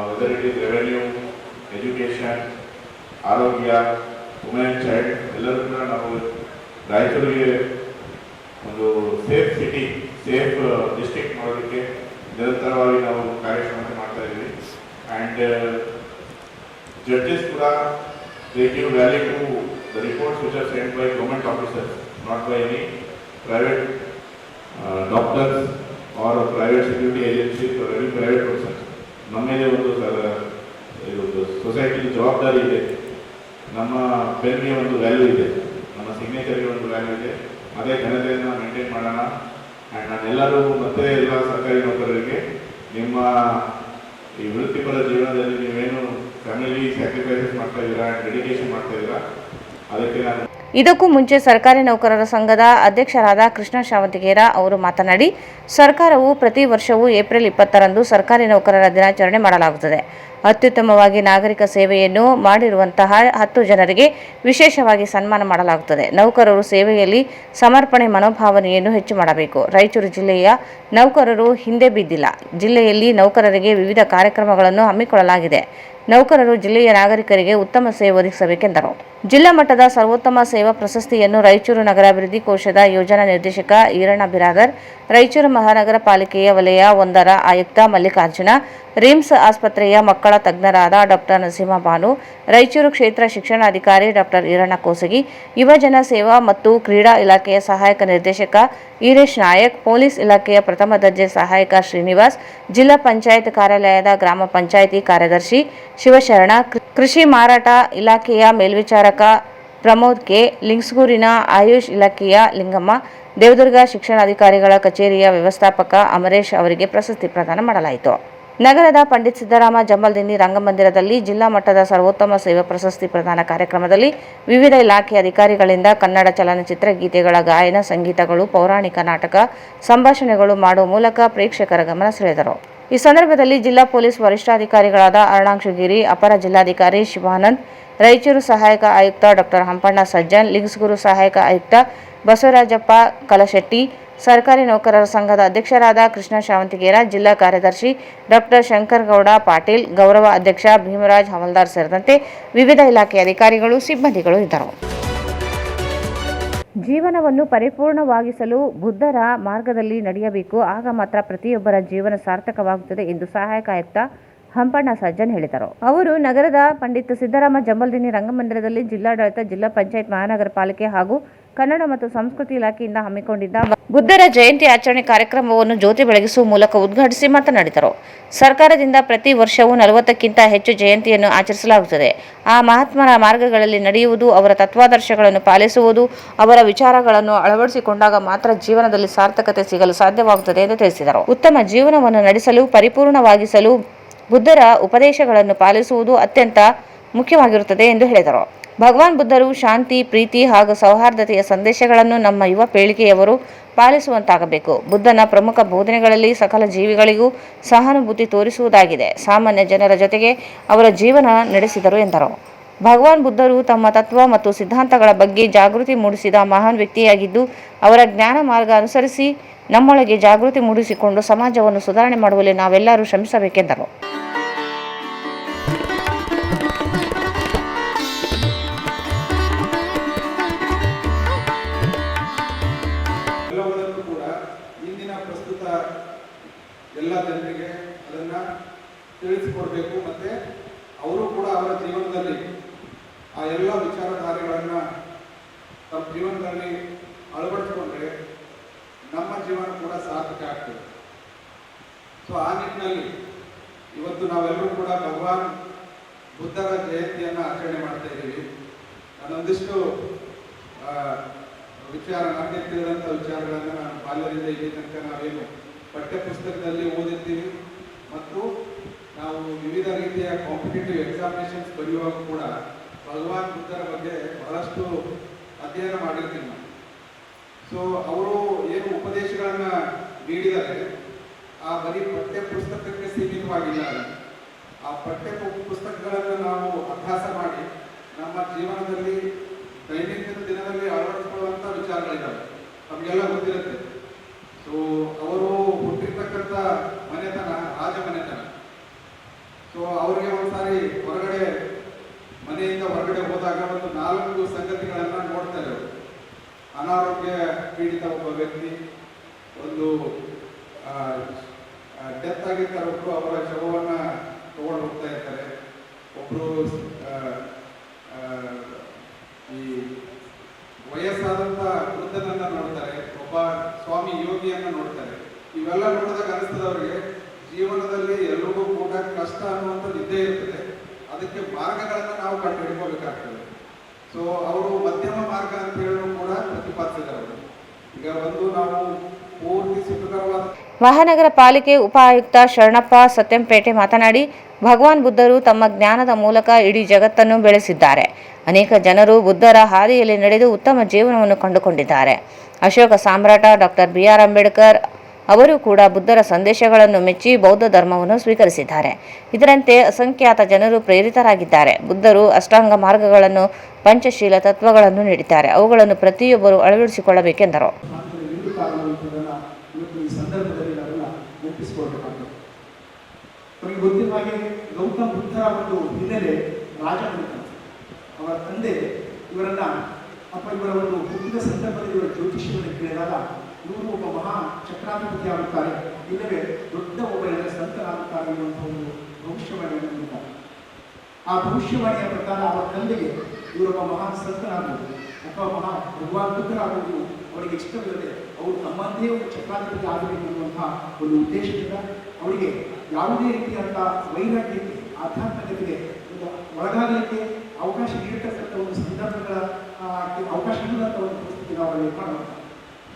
whether it is revenue, education, ಆರೋಗ್ಯ, women and child ಎಲ್ಲರೂ ಕೂಡ ನಾವು ರಾಯಚೂರಿಗೆ ಒಂದು safe city, safe district ಮಾಡೋದಕ್ಕೆ ನಿರಂತರವಾಗಿ ನಾವು ಕಾರ್ಯಕ್ರಮ ಮಾಡ್ತಾ ಇದ್ದೀವಿ. ಆ್ಯಂಡ್ ಜಡ್ಜಸ್ ಕೂಡ they give value to the reports which are sent by government officers, not by any private doctors or private security agencies or any private persons. ನಮ್ಮ ಮೇಲೆ ಒಂದು ಇದೊಂದು ಸೊಸೈಟಿಲಿ ಜವಾಬ್ದಾರಿ ಇದೆ. ನಮ್ಮ ಪೆನ್ಗೆ ಒಂದು ವ್ಯಾಲ್ಯೂ ಇದೆ, ನಮ್ಮ ಸಿಗ್ನೇಚರ್ಗೆ ಒಂದು ವ್ಯಾಲ್ಯೂ ಇದೆ. ಅದೇ ಘನತೆಯನ್ನು ಮೇಂಟೈನ್ ಮಾಡೋಣ. ಆ್ಯಂಡ್ ನಾನೆಲ್ಲರೂ ಮತ್ತೆ ಎಲ್ಲ ಸರ್ಕಾರಿ ನೌಕರರಿಗೆ ನಿಮ್ಮ ಈ ವೃತ್ತಿಪರ ಜೀವನದಲ್ಲಿ ನೀವೇನು ಫ್ಯಾಮಿಲಿ ಸ್ಯಾಕ್ರಿಫೈಸಸ್ ಮಾಡ್ತಾ ಇದ್ದೀರಾ, ಡೆಡಿಕೇಶನ್ ಮಾಡ್ತಾ ಇದ್ದೀರಾ, ಅದಕ್ಕೆ ನಾನು ಇದಕ್ಕೂ ಮುಂಚೆ ಸರ್ಕಾರಿ ನೌಕರರ ಸಂಘದ ಅಧ್ಯಕ್ಷರಾದ ಕೃಷ್ಣ ಶಾವಂತಿಗೇರ ಅವರು ಮಾತನಾಡಿ, ಸರ್ಕಾರವು ಪ್ರತಿ ವರ್ಷವೂ ಏಪ್ರಿಲ್ 20ರಂದು ಸರ್ಕಾರಿ ನೌಕರರ ದಿನಾಚರಣೆ ಮಾಡಲಾಗುತ್ತದೆ. ಅತ್ಯುತ್ತಮವಾಗಿ ನಾಗರಿಕ ಸೇವೆಯನ್ನು ಮಾಡಿರುವಂತಹ 10 ಜನರಿಗೆ ವಿಶೇಷವಾಗಿ ಸನ್ಮಾನ ಮಾಡಲಾಗುತ್ತದೆ. ನೌಕರರು ಸೇವೆಯಲ್ಲಿ ಸಮರ್ಪಣೆ ಮನೋಭಾವನೆಯನ್ನು ಹೆಚ್ಚು ಮಾಡಬೇಕು. ರಾಯಚೂರು ಜಿಲ್ಲೆಯ ನೌಕರರು ಹಿಂದೆ ಬಿದ್ದಿಲ್ಲ. ಜಿಲ್ಲೆಯಲ್ಲಿ ನೌಕರರಿಗೆ ವಿವಿಧ ಕಾರ್ಯಕ್ರಮಗಳನ್ನು ಹಮ್ಮಿಕೊಳ್ಳಲಾಗಿದೆ. ನೌಕರರು ಜಿಲ್ಲೆಯ ನಾಗರಿಕರಿಗೆ ಉತ್ತಮ ಸೇವೆ ಒದಗಿಸಬೇಕೆಂದರು. ಜಿಲ್ಲಾ ಮಟ್ಟದ ಸರ್ವೋತ್ತಮ ಸೇವಾ ಪ್ರಶಸ್ತಿಯನ್ನು ರಾಯಚೂರು ನಗರಾಭಿವೃದ್ಧಿ ಕೋಶದ ಯೋಜನಾ ನಿರ್ದೇಶಕ ಈರಣ್ಣ ಬಿರಾದರ್, ರಾಯಚೂರು ಮಹಾನಗರ ಪಾಲಿಕೆಯ ವಲಯ 1ರ ಆಯುಕ್ತ ಮಲ್ಲಿಕಾರ್ಜುನ, ರಿಮ್ಸ್ ಆಸ್ಪತ್ರೆಯ ಮಕ್ಕಳ ತಜ್ಞರಾದ ಡಾಕ್ಟರ್ ನಸೀಮಾ ಬಾನು, ರಾಯಚೂರು ಕ್ಷೇತ್ರ ಶಿಕ್ಷಣಾಧಿಕಾರಿ ಡಾಕ್ಟರ್ ಈರಣ್ಣ ಕೋಸಗಿ, ಯುವಜನ ಸೇವಾ ಮತ್ತು ಕ್ರೀಡಾ ಇಲಾಖೆಯ ಸಹಾಯಕ ನಿರ್ದೇಶಕ ಈರೇಶ್ ನಾಯಕ್, ಪೊಲೀಸ್ ಇಲಾಖೆಯ ಪ್ರಥಮ ದರ್ಜೆ ಸಹಾಯಕ ಶ್ರೀನಿವಾಸ್, ಜಿಲ್ಲಾ ಪಂಚಾಯತ್ ಕಾರ್ಯಾಲಯದ ಗ್ರಾಮ ಪಂಚಾಯಿತಿ ಕಾರ್ಯದರ್ಶಿ ಶಿವಶರಣ, ಕೃಷಿ ಮಾರಾಟ ಇಲಾಖೆಯ ಮೇಲ್ವಿಚಾರಕ ಪ್ರಮೋದ್ ಕೆ, ಲಿಂಗ್ಸ್ಗೂರಿನ ಆಯುಷ್ ಇಲಾಖೆಯ ಲಿಂಗಮ್ಮ, ದೇವದುರ್ಗ ಶಿಕ್ಷಣಾಧಿಕಾರಿಗಳ ಕಚೇರಿಯ ವ್ಯವಸ್ಥಾಪಕ ಅಮರೇಶ್ ಅವರಿಗೆ ಪ್ರಶಸ್ತಿ ಪ್ರದಾನ ಮಾಡಲಾಯಿತು. ನಗರದ ಪಂಡಿತ್ ಸಿದ್ದರಾಮ ಜಂಬಲ್ದಿನ್ನಿ ರಂಗಮಂದಿರದಲ್ಲಿ ಜಿಲ್ಲಾ ಮಟ್ಟದ ಸರ್ವೋತ್ತಮ ಸೇವಾ ಪ್ರಶಸ್ತಿ ಪ್ರದಾನ ಕಾರ್ಯಕ್ರಮದಲ್ಲಿ ವಿವಿಧ ಇಲಾಖೆ ಅಧಿಕಾರಿಗಳಿಂದ ಕನ್ನಡ ಚಲನಚಿತ್ರ ಗೀತೆಗಳ ಗಾಯನ, ಸಂಗೀತಗಳು, ಪೌರಾಣಿಕ ನಾಟಕ, ಸಂಭಾಷಣೆಗಳು ಮಾಡುವ ಮೂಲಕ ಪ್ರೇಕ್ಷಕರ ಗಮನ ಸೆಳೆದರು. ಈ ಸಂದರ್ಭದಲ್ಲಿ ಜಿಲ್ಲಾ ಪೊಲೀಸ್ ವರಿಷ್ಠಾಧಿಕಾರಿಗಳಾದ ಅರುಣಾಕ್ಷಗಿರಿ, ಅಪರ ಜಿಲ್ಲಾಧಿಕಾರಿ ಶಿವಾನಂದ್, ರಾಯಚೂರು ಸಹಾಯಕ ಆಯುಕ್ತ ಡಾಕ್ಟರ್ ಹಂಪಣ್ಣ ಸಜ್ಜನ್, ಲಿಂಗ್ಸ್ಗೂರು ಸಹಾಯಕ ಆಯುಕ್ತ ಬಸವರಾಜಪ್ಪ ಕಲಶೆಟ್ಟಿ, ಸರ್ಕಾರಿ ನೌಕರರ ಸಂಘದ ಅಧ್ಯಕ್ಷರಾದ ಕೃಷ್ಣ ಶಾವಂತಿಗೇರ, ಜಿಲ್ಲಾ ಕಾರ್ಯದರ್ಶಿ ಡಾಕ್ಟರ್ ಶಂಕರಗೌಡ ಪಾಟೀಲ್, ಗೌರವ ಅಧ್ಯಕ್ಷ ಭೀಮರಾಜ್ ಹವಲ್ದಾರ್ ಸೇರಿದಂತೆ ವಿವಿಧ ಇಲಾಖೆ ಅಧಿಕಾರಿಗಳು, ಸಿಬ್ಬಂದಿಗಳು ಇದ್ದರು. ಜೀವನವನ್ನು ಪರಿಪೂರ್ಣವಾಗಿಸಲು ಬುದ್ಧರ ಮಾರ್ಗದಲ್ಲಿ ನಡೆಯಬೇಕು. ಆಗ ಮಾತ್ರ ಪ್ರತಿಯೊಬ್ಬರ ಜೀವನ ಸಾರ್ಥಕವಾಗುತ್ತದೆ ಎಂದು ಸಹಾಯಕ ಆಯುಕ್ತ ಹಂಪಣ್ಣ ಸಜ್ಜನ್ ಹೇಳಿದರು. ಅವರು ನಗರದ ಪಂಡಿತ್ ಸಿದ್ದರಾಮ ಜಂಬಲ್ದಿನ್ನಿ ರಂಗಮಂದಿರದಲ್ಲಿ ಜಿಲ್ಲಾಡಳಿತ, ಜಿಲ್ಲಾ ಪಂಚಾಯತ್, ಮಹಾನಗರ ಪಾಲಿಕೆ ಹಾಗೂ ಕನ್ನಡ ಮತ್ತು ಸಂಸ್ಕೃತಿ ಇಲಾಖೆಯಿಂದ ಹಮ್ಮಿಕೊಂಡಿದ್ದ ಬುದ್ಧರ ಜಯಂತಿ ಆಚರಣೆ ಕಾರ್ಯಕ್ರಮವನ್ನು ಜ್ಯೋತಿ ಬೆಳಗಿಸುವ ಮೂಲಕ ಉದ್ಘಾಟಿಸಿ ಮಾತನಾಡಿದರು. ಸರ್ಕಾರದಿಂದ ಪ್ರತಿ ವರ್ಷವೂ 40ಕ್ಕಿಂತ ಹೆಚ್ಚು ಜಯಂತಿಯನ್ನು ಆಚರಿಸಲಾಗುತ್ತದೆ. ಆ ಮಹಾತ್ಮರ ಮಾರ್ಗಗಳಲ್ಲಿ ನಡೆಯುವುದು, ಅವರ ತತ್ವಾದರ್ಶಗಳನ್ನು ಪಾಲಿಸುವುದು, ಅವರ ವಿಚಾರಗಳನ್ನು ಅಳವಡಿಸಿಕೊಂಡಾಗ ಮಾತ್ರ ಜೀವನದಲ್ಲಿ ಸಾರ್ಥಕತೆ ಸಿಗಲು ಸಾಧ್ಯವಾಗುತ್ತದೆ ಎಂದು ತಿಳಿಸಿದರು. ಉತ್ತಮ ಜೀವನವನ್ನು ನಡೆಸಲು, ಪರಿಪೂರ್ಣವಾಗಿಸಲು ಬುದ್ಧರ ಉಪದೇಶಗಳನ್ನು ಪಾಲಿಸುವುದು ಅತ್ಯಂತ ಮುಖ್ಯವಾಗಿರುತ್ತದೆ ಎಂದು ಹೇಳಿದರು. ಭಗವಾನ್ ಬುದ್ಧರು ಶಾಂತಿ, ಪ್ರೀತಿ ಹಾಗೂ ಸೌಹಾರ್ದತೆಯ ಸಂದೇಶಗಳನ್ನು ನಮ್ಮ ಯುವ ಪೀಳಿಗೆಯವರು ಪಾಲಿಸುವಂತಾಗಬೇಕು. ಬುದ್ಧನ ಪ್ರಮುಖ ಬೋಧನೆಗಳಲ್ಲಿ ಸಕಲ ಜೀವಿಗಳಿಗೂ ಸಹಾನುಭೂತಿ ತೋರಿಸುವುದಾಗಿದೆ. ಸಾಮಾನ್ಯ ಜನರ ಜೊತೆಗೆ ಅವರ ಜೀವನ ನಡೆಸಿದರು ಎಂದರು. ಭಗವಾನ್ ಬುದ್ಧರು ತಮ್ಮ ತತ್ವ ಮತ್ತು ಸಿದ್ಧಾಂತಗಳ ಬಗ್ಗೆ ಜಾಗೃತಿ ಮೂಡಿಸಿದ ಮಹಾನ್ ವ್ಯಕ್ತಿಯಾಗಿದ್ದು, ಅವರ ಜ್ಞಾನ ಮಾರ್ಗ ಅನುಸರಿಸಿ ನಮ್ಮೊಳಗೆ ಜಾಗೃತಿ ಮೂಡಿಸಿಕೊಂಡು ಸಮಾಜವನ್ನು ಸುಧಾರಣೆ ಮಾಡುವಲ್ಲಿ ನಾವೆಲ್ಲರೂ ಶ್ರಮಿಸಬೇಕೆಂದರು. ಎಲ್ಲವನ್ನೂ ಕೂಡ ಇಂದಿನ ಪ್ರಸ್ತುತ ಎಲ್ಲ ಜನರಿಗೆ ಅದನ್ನ ತಿಳಿಸಿಕೊಡ್ಬೇಕು, ಮತ್ತೆ ಅವರು ಕೂಡ ಅವರ ಜೀವನದಲ್ಲಿ ಆ ಎಲ್ಲ ವಿಚಾರಧಾರೆಗಳನ್ನ ತಮ್ಮ ಜೀವನದಲ್ಲಿ ಅಳವಡಿಸಿಕೊಂಡ್ರೆ ನಮ್ಮ ಜೀವನ ಕೂಡ ಸಾರ್ಥಕ ಆಗ್ತದೆ. ಸೊ ಆ ನಿಟ್ಟಿನಲ್ಲಿ ಇವತ್ತು ನಾವೆಲ್ಲರೂ ಕೂಡ ಭಗವಾನ್ ಬುದ್ಧರ ಜಯಂತಿಯನ್ನು ಆಚರಣೆ ಮಾಡ್ತಾ ಇದ್ದೀವಿ. ನಾನೊಂದಿಷ್ಟು ನನಗೆ ತಿಳಿದಂಥ ವಿಚಾರಗಳನ್ನು ನಾನು ಬಾಲ್ಯದಿಂದ ಇಲ್ಲಿ ತನಕ ನಾವೇನು ಪಠ್ಯಪುಸ್ತಕದಲ್ಲಿ ಓದಿರ್ತೀವಿ ಮತ್ತು ನಾವು ವಿವಿಧ ರೀತಿಯ ಕಾಂಪಿಟೇಟಿವ್ ಎಕ್ಸಾಮಿನೇಷನ್ಸ್ ಬರೆಯುವಾಗ ಕೂಡ ಭಗವಾನ್ ಬುದ್ಧರ ಬಗ್ಗೆ ಬಹಳಷ್ಟು ಅಧ್ಯಯನ ಮಾಡಿರ್ತೀವಿ ನಾವು. ಸೊ ಅವರು ಏನು ಉಪದೇಶಗಳನ್ನು ನೀಡಿದರೆ ಆ ಬರೀ ಪಠ್ಯ ಪುಸ್ತಕಕ್ಕೆ ಸೀಮಿತವಾಗಿಲ್ಲ. ಆ ಪಠ್ಯ ಪುಸ್ತಕಗಳನ್ನು ನಾವು ಅಭ್ಯಾಸ ಮಾಡಿ ನಮ್ಮ ಜೀವನದಲ್ಲಿ ದೈನಂದಿನ ದಿನದಲ್ಲಿ ಅಳವಡಿಸಿಕೊಳ್ಳುವಂಥ ವಿಚಾರಗಳಿದ್ದಾವೆ, ನಮಗೆಲ್ಲ ಗೊತ್ತಿರುತ್ತೆ. ಸೊ ಅವರು ಹುಟ್ಟಿರ್ತಕ್ಕಂಥ ಮನೆತನ ರಾಜಮನೆತನ. ಸೊ ಅವರಿಗೆ ಒಂದ್ಸಾರಿ ಮನೆಯಿಂದ ಹೊರಗಡೆ ಹೋದಾಗ ಒಂದು 4 ಸಂಗತಿಗಳನ್ನು ನೋಡ್ತಾರೆ ಅವರು. ಅನಾರೋಗ್ಯ ಪೀಡಿತ ಒಬ್ಬ ವ್ಯಕ್ತಿ, ಒಂದು ಡೆತ್ ಆಗಿರ್ತಾರೆ, ಒಬ್ರು ಅವರ ಶವವನ್ನು ತಗೊಂಡು ಹೋಗ್ತಾ ಇರ್ತಾರೆ, ಒಬ್ರು ಈ ವಯಸ್ಸಾದಂಥ ವೃದ್ಧನನ್ನ ನೋಡ್ತಾರೆ, ಒಬ್ಬ ಸ್ವಾಮಿ ಯೋಗಿಯನ್ನ ನೋಡ್ತಾರೆ. ಇವೆಲ್ಲ ನೋಡಿದಾಗ ಅನಿಸ್ತದೆ ಅವರಿಗೆ ಜೀವನದಲ್ಲಿ ಎಲ್ರಿಗೂ ಕೂಡ ಕಷ್ಟ ಅನ್ನುವಂಥದ್ದು ಇದ್ದೇ ಇರ್ತದೆ, ಅದಕ್ಕೆ ಮಾರ್ಗಗಳನ್ನು ನಾವು ಕಂಡು ಹಿಡ್ಕೋಬೇಕಾಗ್ತದೆ. ಸೊ ಅವರು ಮಧ್ಯಮ ಮಾರ್ಗ ಅಂತ ಹೇಳಲು ಕೂಡ ಪ್ರತಿಪಾದಿಸಿದ್ದಾರೆ. ಈಗ ಒಂದು ನಾವು ಪೂರ್ತಿ ಸುಖಕರವಾದ ಮಹಾನಗರ ಪಾಲಿಕೆ ಉಪ ಆಯುಕ್ತ ಶರಣಪ್ಪ ಸತ್ಯಂಪೇಟೆ ಮಾತನಾಡಿ, ಭಗವಾನ್ ಬುದ್ಧರು ತಮ್ಮ ಜ್ಞಾನದ ಮೂಲಕ ಇಡೀ ಜಗತ್ತನ್ನು ಬೆಳೆಸಿದ್ದಾರೆ. ಅನೇಕ ಜನರು ಬುದ್ಧರ ಹಾದಿಯಲ್ಲಿ ನಡೆದು ಉತ್ತಮ ಜೀವನವನ್ನು ಕಂಡುಕೊಂಡಿದ್ದಾರೆ. ಅಶೋಕ ಸಾಮ್ರಾಟ ಡಾಕ್ಟರ್ BR ಅಂಬೇಡ್ಕರ್ ಅವರು ಕೂಡ ಬುದ್ಧರ ಸಂದೇಶಗಳನ್ನು ಮೆಚ್ಚಿ ಬೌದ್ಧ ಧರ್ಮವನ್ನು ಸ್ವೀಕರಿಸಿದ್ದಾರೆ. ಇದರಂತೆ ಅಸಂಖ್ಯಾತ ಜನರು ಪ್ರೇರಿತರಾಗಿದ್ದಾರೆ. ಬುದ್ಧರು ಅಷ್ಟಾಂಗ ಮಾರ್ಗಗಳನ್ನು, ಪಂಚಶೀಲ ತತ್ವಗಳನ್ನು ನೀಡಿದ್ದಾರೆ. ಅವುಗಳನ್ನು ಪ್ರತಿಯೊಬ್ಬರು ಅಳವಡಿಸಿಕೊಳ್ಳಬೇಕೆಂದರು. ನಮಗೆ ಗೊತ್ತಿರುವ ಹಾಗೆ ಗೌತಮ ಬುದ್ಧರ ಒಂದು ಹಿನ್ನೆಲೆ ರಾಜಮನೆತನ. ಅವರ ತಂದೆ ಇವರ ಒಂದು ಹುಟ್ಟಿದ ಸಂದರ್ಭದಲ್ಲಿ ಇವರ ಜ್ಯೋತಿಷ್ಯವನ್ನು ಕೇಳಿದಾಗ ಇವರು ಒಬ್ಬ ಮಹಾ ಚಕ್ರಾಧಿಪತಿ ಆಗುತ್ತಾರೆ, ಇಲ್ಲವೇ ದೊಡ್ಡ ಒಬ್ಬ ಸಂತನಾಗುತ್ತಾರೆ ಎನ್ನುವಂಥ ಒಂದು ಭವಿಷ್ಯವಾಣಿಯನ್ನು ನೀಡುತ್ತಾರೆ. ಆ ಭವಿಷ್ಯವಾಣಿಯ ಪ್ರಕಾರ ಅವರ ತಂದೆಗೆ ಇವರೊಬ್ಬ ಮಹಾನ್ ಸಂತನಾಗುವುದು ಅಥವಾ ಮಹಾ ಭಗವಾನ್ ಬುದ್ಧರಾಗುವುದು ಅವರಿಗೆ ಇಷ್ಟವಿಲ್ಲದೆ ಅವರು ತಮ್ಮಂದೇ ಒಂದು ಚಕ್ರಾಧಿಪತಿ ಆಗಬೇಕು ಎನ್ನುವಂತಹ ಒಂದು ಉದ್ದೇಶದಿಂದ ಅವರಿಗೆ ಯಾವುದೇ ರೀತಿಯಾದಂಥ ವೈರಾಗ್ಯಕ್ಕೆ, ಆಧ್ಯಾತ್ಮಿಕತೆಗೆ ಒಳಗಾಗಲಿಕ್ಕೆ ಅವಕಾಶ ನೀಡತಕ್ಕಂಥ ಒಂದು ಸಂದರ್ಭಗಳ ಅವಕಾಶ ನೀಡುವಂಥ ಒಂದು ಪರಿಸ್ಥಿತಿ ನಾವು ನಿರ್ಮಾಣ ಮಾಡ್ತಾರೆ.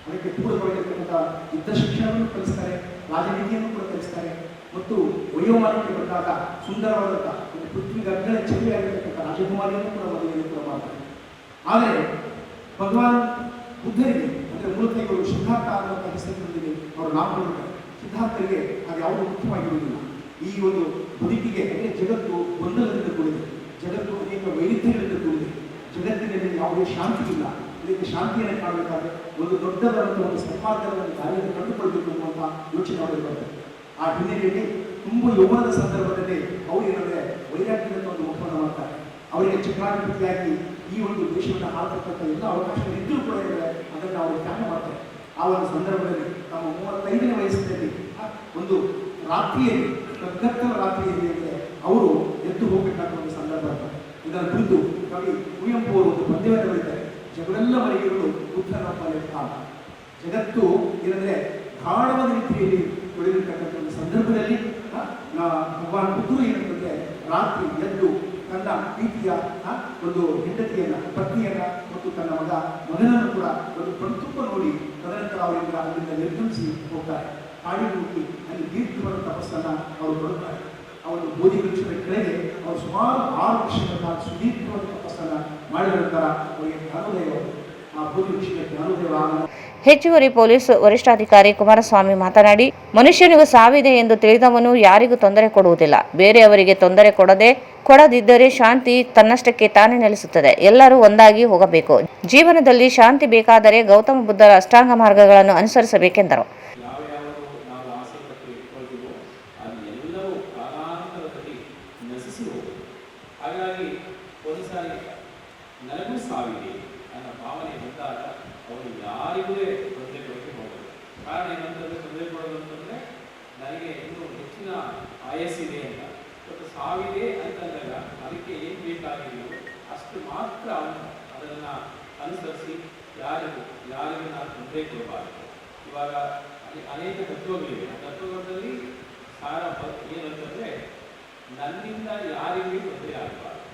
ಅದಕ್ಕೆ ಪೂರಕವಾಗಿರ್ತಕ್ಕಂಥ ಯುದ್ಧ ಶಿಕ್ಷಣವನ್ನು ಕಲಿಸ್ತಾರೆ, ರಾಜನೀತಿಯನ್ನು ಕೂಡ ಕಲಿಸ್ತಾರೆ ಮತ್ತು ವಯೋಮಾನಕ್ಕೆ ಬಂದಾಗ ಸುಂದರವಾದಂಥ ಒಂದು ಪೃಥ್ವಿಗೆ ಅಗ್ಗಳ ಚೆಲುವೆಯಾಗಿರ್ತಕ್ಕಂಥ ರಾಜಕುಮಾರಿಯನ್ನು ಕೂಡ ಮದುವೆಯನ್ನು ಕೂಡ ಮಾಡ್ತಾರೆ. ಆದರೆ ಭಗವಾನ್ ಬುದ್ಧರಿಗೆ ಅಂದರೆ ಮೂಲತಃ ಇವರು ಸಿದ್ಧಾರ್ಥ ಅನ್ನುವಂಥ ಹೆಸರಿನೊಂದಿಗೆ ಅವರು ನಾಮಕರಣೆ. ಸಿದ್ಧಾರ್ಥರಿಗೆ ಅದು ಯಾವುದೂ ಮುಖ್ಯವಾಗಿರುವುದಿಲ್ಲ. ಈ ಒಂದು ಬದುಕಿಗೆ ಅಂದರೆ ಜಗತ್ತು ಗೊಂದಲದಿಂದ ಕೂಡಿದೆ, ಜಗತ್ತು ಅನೇಕ ವೈವಿಧ್ಯಗಳಿಂದ ಕೂಡಿದೆ, ಜಗತ್ತಿನಲ್ಲಿ ಯಾವುದೇ ಶಾಂತಿ ಇಲ್ಲ. ಇದಕ್ಕೆ ಶಾಂತಿಯನ್ನು ಕಾಣಬೇಕಾದ್ರೆ ಒಂದು ದೊಡ್ಡದಾದಂಥ ಒಂದು ಸನ್ಮಾರ್ಗದ ದಾರಿಯನ್ನು ಕಂಡುಕೊಳ್ಬೇಕು ಅನ್ನುವಂಥ ಯೋಚನೆ ಅವರಿಗೆ ಬರ್ತದೆ. ಆ ಹಿನ್ನೆಲೆಯಲ್ಲಿ ತುಂಬ ಯೌವನದ ಸಂದರ್ಭದಲ್ಲಿ ಅವರು ಏನಂದರೆ ವೈರಾಗ್ಯದ ಒಂದು ಒಪ್ಪಂದ ಮಾಡ್ತಾರೆ. ಅವರಿಗೆ ಚಕ್ರಾಧಿಪತಿಯಾಗಿ ಈ ಒಂದು ದೇಶವನ್ನು ಆಳ್ತಕ್ಕಂಥ ಎಲ್ಲ ಅವಕಾಶಗಳು ಇದ್ದರೂ ಕೂಡ ಇದ್ದಾರೆ, ಅದನ್ನು ಅವರು ತ್ಯಾಗ ಮಾಡ್ತಾರೆ. ಆ ಒಂದು ಸಂದರ್ಭದಲ್ಲಿ ತಮ್ಮ 35ನೇ ವಯಸ್ಸಿನಲ್ಲಿ ಒಂದು ರಾತ್ರಿಯಲ್ಲಿ ಕಗ್ಗತ್ತಲ ರಾತ್ರಿಯಲ್ಲಿ ಅಂದರೆ ಅವರು ಎದ್ದು ಹೋಗಬೇಕಾದ ಒಂದು ಸಂದರ್ಭ ಆಗ್ತದೆ. ಇದನ್ನು ಕುರಿತು ಕವಿ ಕುವೆಂಪು ಅವರು ಒಂದು ಪದ್ಯವನ್ನು ಬರೀತಾರೆ, ಜಗವೆಲ್ಲ ಮನೆಗಳು ಬುದ್ಧನ ಕಾಲ. ಜಗತ್ತು ಏನಂದರೆ ಗಾಢವಾದ ರೀತಿಯಲ್ಲಿ ತೊಳೆದಿರ್ತಕ್ಕಂಥ ಒಂದು ಸಂದರ್ಭದಲ್ಲಿ ಭಗವಾನ್ ಬುದ್ಧರು ಏನಂತಂದರೆ ರಾತ್ರಿ ಎದ್ದು ತನ್ನ ಪ್ರೀತಿಯ ಒಂದು ಹೆಂಡತಿಯನ್ನ, ಪತ್ನಿಯನ್ನ ಮತ್ತು ತನ್ನ ಮಗನನ್ನು ಕೂಡ ಒಂದು ಕಣ್ತುಂಬ ನೋಡಿ ತದನಂತರ ಅವರಿಂದ ಅಲ್ಲಿಂದ ನಿರ್ಗಮಿಸಿ ಹೋಗ್ತಾರೆ. ಕಾಡಿಗೆ ಹುಟ್ಟಿ ಅಲ್ಲಿ ದೀರ್ಘವಾದ ತಪಸ್ಸನ್ನು ಅವರು ಕೊಡುತ್ತಾರೆ. ಅವರು ಬೋಧಿ ವೃಕ್ಷದ ಕೆಳಗೆ ಅವರು ಸುಮಾರು 6 ವರ್ಷಗಳ ಕಾಲ ಸುದೀರ್ಘವಾದ ತಪಸ್ಸನ್ನು ಮಾಡಿದ ನಂತರ ಅವರಿಗೆ ಜ್ಞಾನೋದಯ, ಆ ಬೋಧಿ ವೃಕ್ಷದ ಜ್ಞಾನೋದಯ. ಹೆಚ್ಚುವರಿ ಪೊಲೀಸ್ ವರಿಷ್ಠಾಧಿಕಾರಿ ಕುಮಾರಸ್ವಾಮಿ ಮಾತನಾಡಿ, ಮನುಷ್ಯನಿಗೂ ಸಾವಿದೆ ಎಂದು ತಿಳಿದವನು ಯಾರಿಗೂ ತೊಂದರೆ ಕೊಡುವುದಿಲ್ಲ. ಬೇರೆಯವರಿಗೆ ತೊಂದರೆ ಕೊಡದಿದ್ದರೆ ಶಾಂತಿ ತನ್ನಷ್ಟಕ್ಕೆ ತಾನೇ ನೆಲೆಸುತ್ತದೆ. ಎಲ್ಲರೂ ಒಂದಾಗಿ ಹೋಗಬೇಕು. ಜೀವನದಲ್ಲಿ ಶಾಂತಿ ಬೇಕಾದರೆ ಗೌತಮ ಬುದ್ಧರ ಅಷ್ಟಾಂಗ ಮಾರ್ಗಗಳನ್ನು ಅನುಸರಿಸಬೇಕೆಂದರು. ನಾವು ಆಸೆ ಪಟ್ಟು ಇಟ್ಕೊಳ್ತೀವೋ ಅದೆಲ್ಲವೂ ಕಾಲಾಂತರದಲ್ಲಿ ನಶಿಸಿ ಹೋಗುವುದು. ಹಾಗಾಗಿ ಒಂದು ಸಾರಿ ನನಗೂ ಸಾವಿದೆ ಅನ್ನೋ ಭಾವನೆ ಬಂದಾಗ ಅವರು ಯಾರಿಗೂ ತೊಂದರೆ ಕೊಡೋಕ್ಕೆ ಹೋಗೋದು. ಕಾರಣ ಏನಂತಂದರೆ, ತೊಂದರೆ ಕೊಡೋದು ಅಂತಂದರೆ ನನಗೆ ಇನ್ನೂ ಹೆಚ್ಚಿನ ಆಯಸ್ಸಿದೆ ಅಂತ. ಮತ್ತು ಸಾವಿದೆ ಅಂತಂದಾಗ ಅದಕ್ಕೆ ಏನು ಬೇಕಾಗಿದೆಯೋ ಅಷ್ಟು ಮಾತ್ರ ಅವನು ಅದನ್ನು ಅನುಸರಿಸಿ ಯಾರಿಗೂ ನಾನು ತೊಂದರೆ ಕೊಡಬಾರದು. ಇವಾಗ ಅನೇಕ ತತ್ವಗಳಿವೆ. ಆ ತತ್ವಗಳಲ್ಲಿ ಸಾರ ಏನಂತಂದರೆ, ನನ್ನಿಂದ ಯಾರಿಗೂ ತೊಂದರೆ ಆಗಬಾರ್ದು,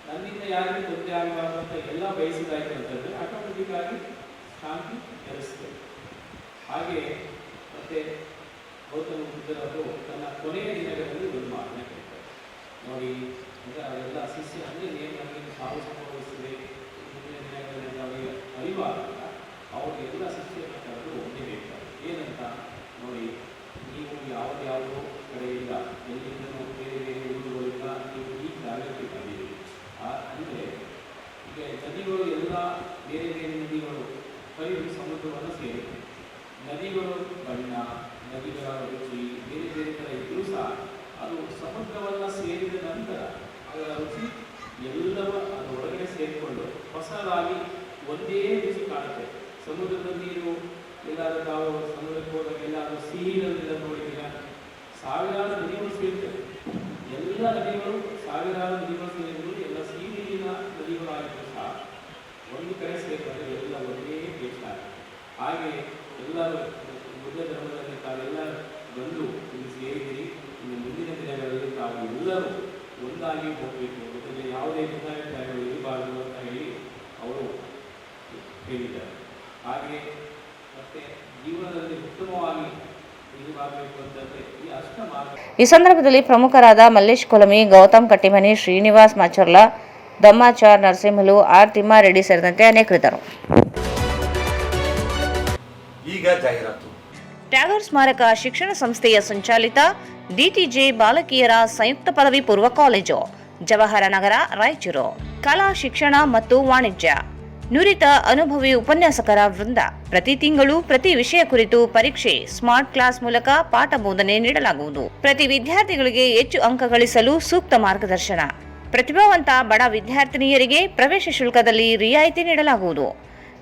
ನನ್ನಿಂದ ಯಾರಿಗೂ ತೊಂದರೆ ಆಗಬಾರ್ದು ಅಂತ ಎಲ್ಲ ಬಯಸಿದಾಯ್ತು ಅಂತಂದರೆ ಆಟೋಮೆಟಿಕ್ ಆಗಿ ಶಾಂತಿ ನೆಲೆಸ್ತದೆ. ಹಾಗೆ ಮತ್ತೆ ಗೌತಮ ಬುದ್ಧರವರು ತನ್ನ ಕೊನೆಯ ದಿನಗಳಲ್ಲಿ ಒಂದು ಮಾತನ್ನ ಕೇಳ್ತಾರೆ ನೋಡಿ. ಈಗ ಎಲ್ಲ ಶಿಷ್ಯ ಅಂದರೆ ನಮಗೆ ಸಾವು ಸಂಭವಿಸಿದೆ ಮುಂದಿನ ದಿನಗಳಲ್ಲಿ ನಮಗೆ ಅರಿವಾದಾಗ ಅವ್ರಿಗೆಲ್ಲ ಶಿಷ್ಯರ ಕರೆದು ಒಂದೇ ಬೇಕಾದ್ರೆ ಏನಂತ ನೋಡಿ, ನೀವು ಯಾವುದೋ ಕಡೆಯಿಂದ ಎಲ್ಲಿಂದನೂ ಬೇರೆ ಬೇರೆ ಊರುಗಳಿಂದ ನೀವು ಈ ಜಾಗಕ್ಕೆ ಬಂದಿದ್ದೀರಿ. ಅಂದರೆ ಈಗ ನದಿಗಳು ಎಲ್ಲ ಬೇರೆ ಬೇರೆ ನದಿಗಳು ಹರಿದು ಸಮುದ್ರವನ್ನು ಸೇರಿವೆ. ನದಿಗಳು ಬಣ್ಣ, ನದಿಗಳ ರುಚಿ ಬೇರೆ ಬೇರೆ ಥರ ಇದ್ದರೂ ಸಹ ಅದು ಸಮುದ್ರವನ್ನು ಸೇರಿದ ನಂತರ ಅದರ ರುಚಿ ಎಲ್ಲವೂ ಅದರ ಒಳಗಡೆ ಸೇರಿಕೊಂಡು ಹೊಸದಾಗಿ ಒಂದೇ ರುಚಿ ಕಾಣುತ್ತೆ. ಸಮುದ್ರದ ನೀರು ಎಲ್ಲಾದರೂ ತಾವು ಸಮುದ್ರಕ್ಕೆ ಹೋದಾಗ ಎಲ್ಲಾದರೂ ಸಿಹಿ ನದಿಗಳನ್ನು ನೋಡಿದ್ದೀರ? ಸಾವಿರಾರು ನದಿಗಳು ಸೇರ್ತವೆ. ಎಲ್ಲ ನದಿಗಳು ಸಾವಿರಾರು ನದಿಗಳು ಸೇರಿದ್ರು ಎಲ್ಲ ಸಿಹಿ ನೀರಿನ ನದಿಗಳಾಗಿದ್ರು ಸಹ ಒಂದು ಕಡೆ ಸೇರಿದರೆ ಎಲ್ಲ ಒಂದೇ ದೇಶ. ಹಾಗೆ ಎಲ್ಲರೂ ಬುದ್ಧ ಧರ್ಮದಲ್ಲಿ ತಾವೆಲ್ಲ ಬಂದು ಇಲ್ಲಿ ಸೇರಿದಿರಿ. ಇನ್ನು ಮುಂದಿನ ದಿನಗಳಲ್ಲಿ ತಾವು ಎಲ್ಲರೂ ಒಂದಾಗಿ ಹೋಗಬೇಕು, ಜೊತೆಗೆ ಯಾವುದೇ ಭಿನ್ನಾಭಿಪ್ರಾಯಗಳು ಇರಬಾರದು ಅಂತ ಹೇಳಿ ಅವರು ಹೇಳಿದ್ದಾರೆ. ಹಾಗೆ ಮತ್ತೆ ಜೀವನದಲ್ಲಿ ಉತ್ತಮವಾಗಿ ಇರಬೇಕು ಅಂತಂದರೆ ಈ ಅಷ್ಟಮಾರ್ಗ. ಈ ಸಂದರ್ಭದಲ್ಲಿ ಪ್ರಮುಖರಾದ ಮಲ್ಲೇಶ್ ಕೊಲಮಿ, ಗೌತಮ್ ಕಟ್ಟಿಮನಿ, ಶ್ರೀನಿವಾಸ್ ಮಾಚರ್ಲ, ದಮ್ಮಾಚಾರ್ ನರಸಿಂಹಲು, ಆರ್ ತಿಮ್ಮಾರೆಡ್ಡಿ ಸೇರಿದಂತೆ ಅನೇಕರಿದ್ದರು. ಈಗ ಜಾಹೀರಾತು. ಟ್ಯಾಗೋರ್ ಸ್ಮಾರಕ ಶಿಕ್ಷಣ ಸಂಸ್ಥೆಯ ಸಂಚಾಲಿತ ಡಿಟಿಜೆ ಬಾಲಕಿಯರ ಸಂಯುಕ್ತ ಪದವಿ ಪೂರ್ವ ಕಾಲೇಜು, ಜವಾಹರ ನಗರ, ರಾಯಚೂರು. ಕಲಾ ಶಿಕ್ಷಣ ಮತ್ತು ವಾಣಿಜ್ಯ, ನುರಿತ ಅನುಭವಿ ಉಪನ್ಯಾಸಕರ ವೃಂದ. ಪ್ರತಿ ತಿಂಗಳು ಪ್ರತಿ ವಿಷಯ ಕುರಿತು ಪರೀಕ್ಷೆ, ಸ್ಮಾರ್ಟ್ ಕ್ಲಾಸ್ ಮೂಲಕ ಪಾಠ ಬೋಧನೆ ನೀಡಲಾಗುವುದು. ಪ್ರತಿ ವಿದ್ಯಾರ್ಥಿಗಳಿಗೆ ಹೆಚ್ಚು ಅಂಕ ಗಳಿಸಲು ಸೂಕ್ತ ಮಾರ್ಗದರ್ಶನ. ಪ್ರತಿಭಾವಂತ ಬಡ ವಿದ್ಯಾರ್ಥಿನಿಯರಿಗೆ ಪ್ರವೇಶ ಶುಲ್ಕದಲ್ಲಿ ರಿಯಾಯಿತಿ ನೀಡಲಾಗುವುದು.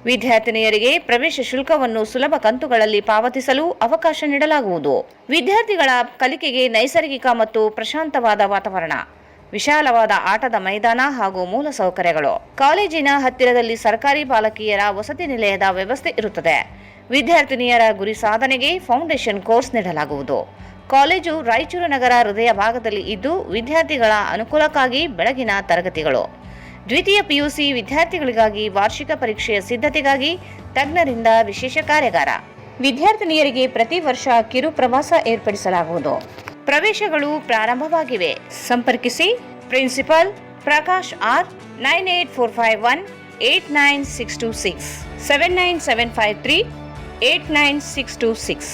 ವಿದ್ಯಾರ್ಥಿನಿಯರಿಗೆ ಪ್ರವೇಶ ಶುಲ್ಕವನ್ನು ಸುಲಭ ಕಂತುಗಳಲ್ಲಿ ಪಾವತಿಸಲು ಅವಕಾಶ ನೀಡಲಾಗುವುದು. ವಿದ್ಯಾರ್ಥಿಗಳ ಕಲಿಕೆಗೆ ನೈಸರ್ಗಿಕ ಮತ್ತು ಪ್ರಶಾಂತವಾದ ವಾತಾವರಣ, ವಿಶಾಲವಾದ ಆಟದ ಮೈದಾನ ಹಾಗೂ ಮೂಲ ಸೌಕರ್ಯಗಳು. ಕಾಲೇಜಿನ ಹತ್ತಿರದಲ್ಲಿ ಸರ್ಕಾರಿ ಬಾಲಕಿಯರ ವಸತಿ ನಿಲಯದ ವ್ಯವಸ್ಥೆ ಇರುತ್ತದೆ. ವಿದ್ಯಾರ್ಥಿನಿಯರ ಗುರಿ ಸಾಧನೆಗೆ ಫೌಂಡೇಶನ್ ಕೋರ್ಸ್ ನೀಡಲಾಗುವುದು. ಕಾಲೇಜು ರಾಯಚೂರು ನಗರ ಹೃದಯ ಭಾಗದಲ್ಲಿ ಇದ್ದು ವಿದ್ಯಾರ್ಥಿಗಳ ಅನುಕೂಲಕ್ಕಾಗಿ ಬೆಳಗಿನ ತರಗತಿಗಳು. ದ್ವಿತೀಯ ಪಿಯುಸಿ ವಿದ್ಯಾರ್ಥಿಗಳಿಗಾಗಿ ವಾರ್ಷಿಕ ಪರೀಕ್ಷೆಯ ಸಿದ್ಧತೆಗಾಗಿ ತಜ್ಞರಿಂದ ವಿಶೇಷ ಕಾರ್ಯಾಗಾರ. ವಿದ್ಯಾರ್ಥಿನಿಯರಿಗೆ ಪ್ರತಿ ವರ್ಷ ಕಿರು ಪ್ರವಾಸ ಏರ್ಪಡಿಸಲಾಗುವುದು. ಪ್ರವೇಶಗಳು ಪ್ರಾರಂಭವಾಗಿವೆ. ಸಂಪರ್ಕಿಸಿ principal Prakash R 9845189626 79753 89626.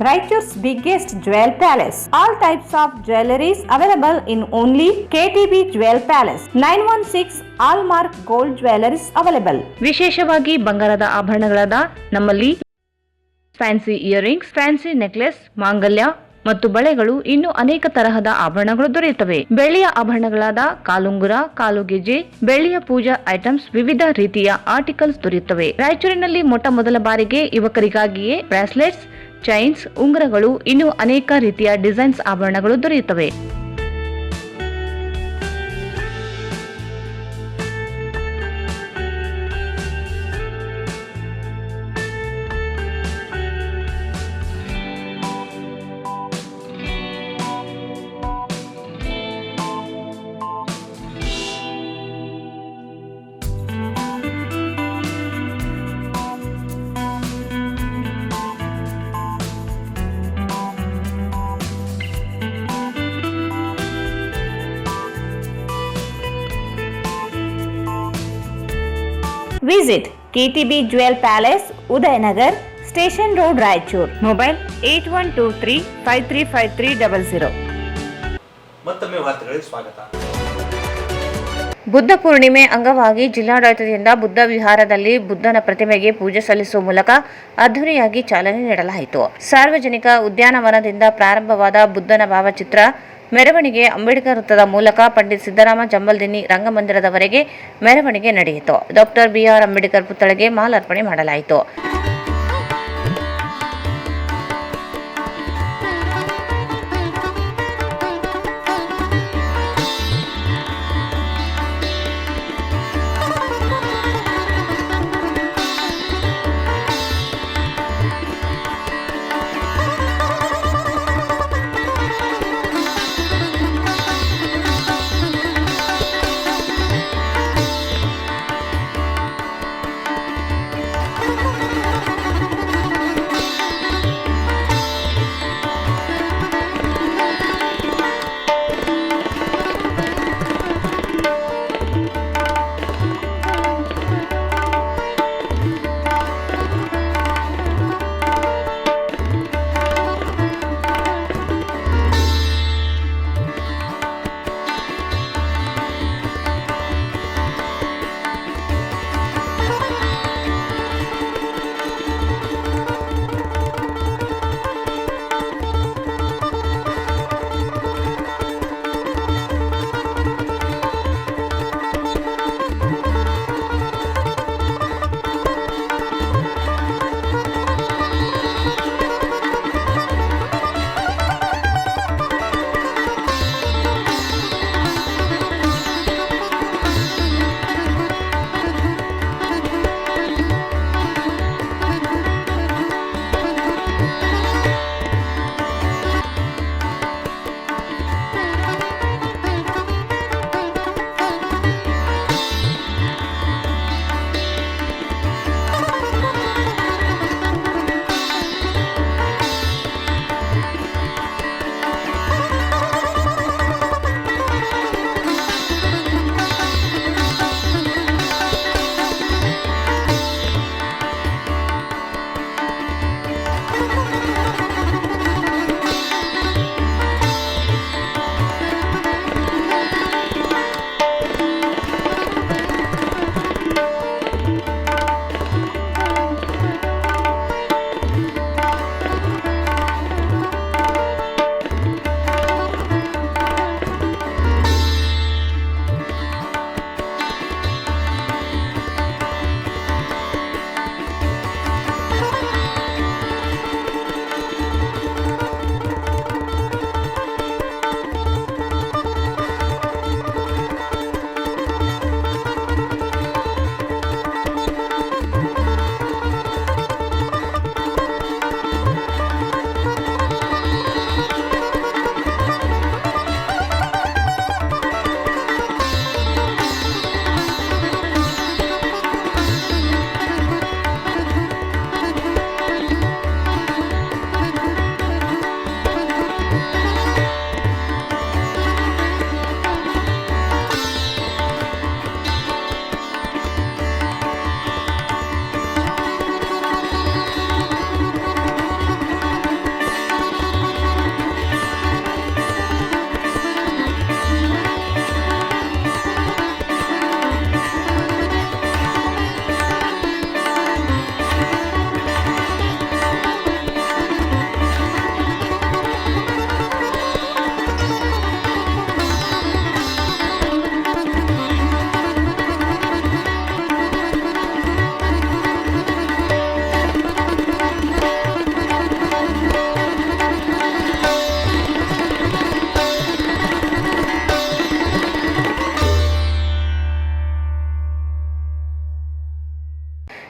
Raichur's biggest jewel palace. All types of jewelries available in only KTB Jewel Palace. 916 Allmark Gold Jewelries available. ವಿಶೇಷವಾಗಿ ಬಂಗಾರದ ಆಭರಣಗಳಾದ ನಮ್ಮಲ್ಲಿ ಫ್ಯಾನ್ಸಿ ಇಯರಿಂಗ್ಸ್, ಫ್ಯಾನ್ಸಿ ನೆಕ್ಲೆಸ್, ಮಾಂಗಲ್ಯ ಮತ್ತು ಬಳೆಗಳು ಇನ್ನೂ ಅನೇಕ ತರಹದ ಆಭರಣಗಳು ದೊರೆಯುತ್ತವೆ. ಬೆಳ್ಳಿಯ ಆಭರಣಗಳಾದ ಕಾಲುಂಗುರ, ಕಾಲುಗೆಜೆ, ಬೆಳ್ಳಿಯ ಪೂಜಾ ಐಟಮ್ಸ್, ವಿವಿಧ ರೀತಿಯ ಆರ್ಟಿಕಲ್ಸ್ ದೊರೆಯುತ್ತವೆ. ರಾಯಚೂರಿನಲ್ಲಿ ಮೊದಲ ಬಾರಿಗೆ ಯುವಕರಿಗಾಗಿಯೇ ಬ್ರಾಸ್ಲೆಟ್ಸ್, ಚೈನ್ಸ್, ಉಂಗುರಗಳು ಇನ್ನೂ ಅನೇಕ ರೀತಿಯ ಡಿಸೈನ್ಸ್ ಆಭರಣಗಳು ದೊರೆಯುತ್ತವೆ. Visit KTB Jewel Palace, Udayanagar, Station Road, Raichur. Mobile 8123535300. ಮತ್ತೊಮ್ಮೆ ವಾರ್ತೆಗಳಿಗೆ ಸ್ವಾಗತ. ಬುದ್ಧ ಪೂರ್ಣಿಮೆ ಅಂಗವಾಗಿ ಜಿಲ್ಲಾಡಳಿತದಿಂದ ಬುದ್ಧ ವಿಹಾರದಲ್ಲಿ ಬುದ್ಧನ ಪ್ರತಿಮೆಗೆ ಪೂಜೆ ಸಲ್ಲಿಸುವ ಮೂಲಕ ಅದ್ದೂರಿಯಾಗಿ ಚಾಲನೆ ನೀಡಲಾಯಿತು. ಸಾರ್ವಜನಿಕ ಉದ್ಯಾನವನದಿಂದ ಪ್ರಾರಂಭವಾದ ಬುದ್ಧನ ಭಾವಚಿತ್ರ ಮೆರವಣಿಗೆ ಅಂಬೇಡ್ಕರ್ ವೃತ್ತದ ಮೂಲಕ ಪಂಡಿತ್ ಸಿದ್ದರಾಮ ಜಂಬಲ್ದಿನ್ನಿ ರಂಗಮಂದಿರದವರೆಗೆ ಮೆರವಣಿಗೆ ನಡೆಯಿತು. ಡಾಕ್ಟರ್ ಬಿಆರ್ ಅಂಬೇಡ್ಕರ್ ಪುತ್ಥಳಿಗೆ ಮಾಲಾರ್ಪಣೆ ಮಾಡಲಾಯಿತು.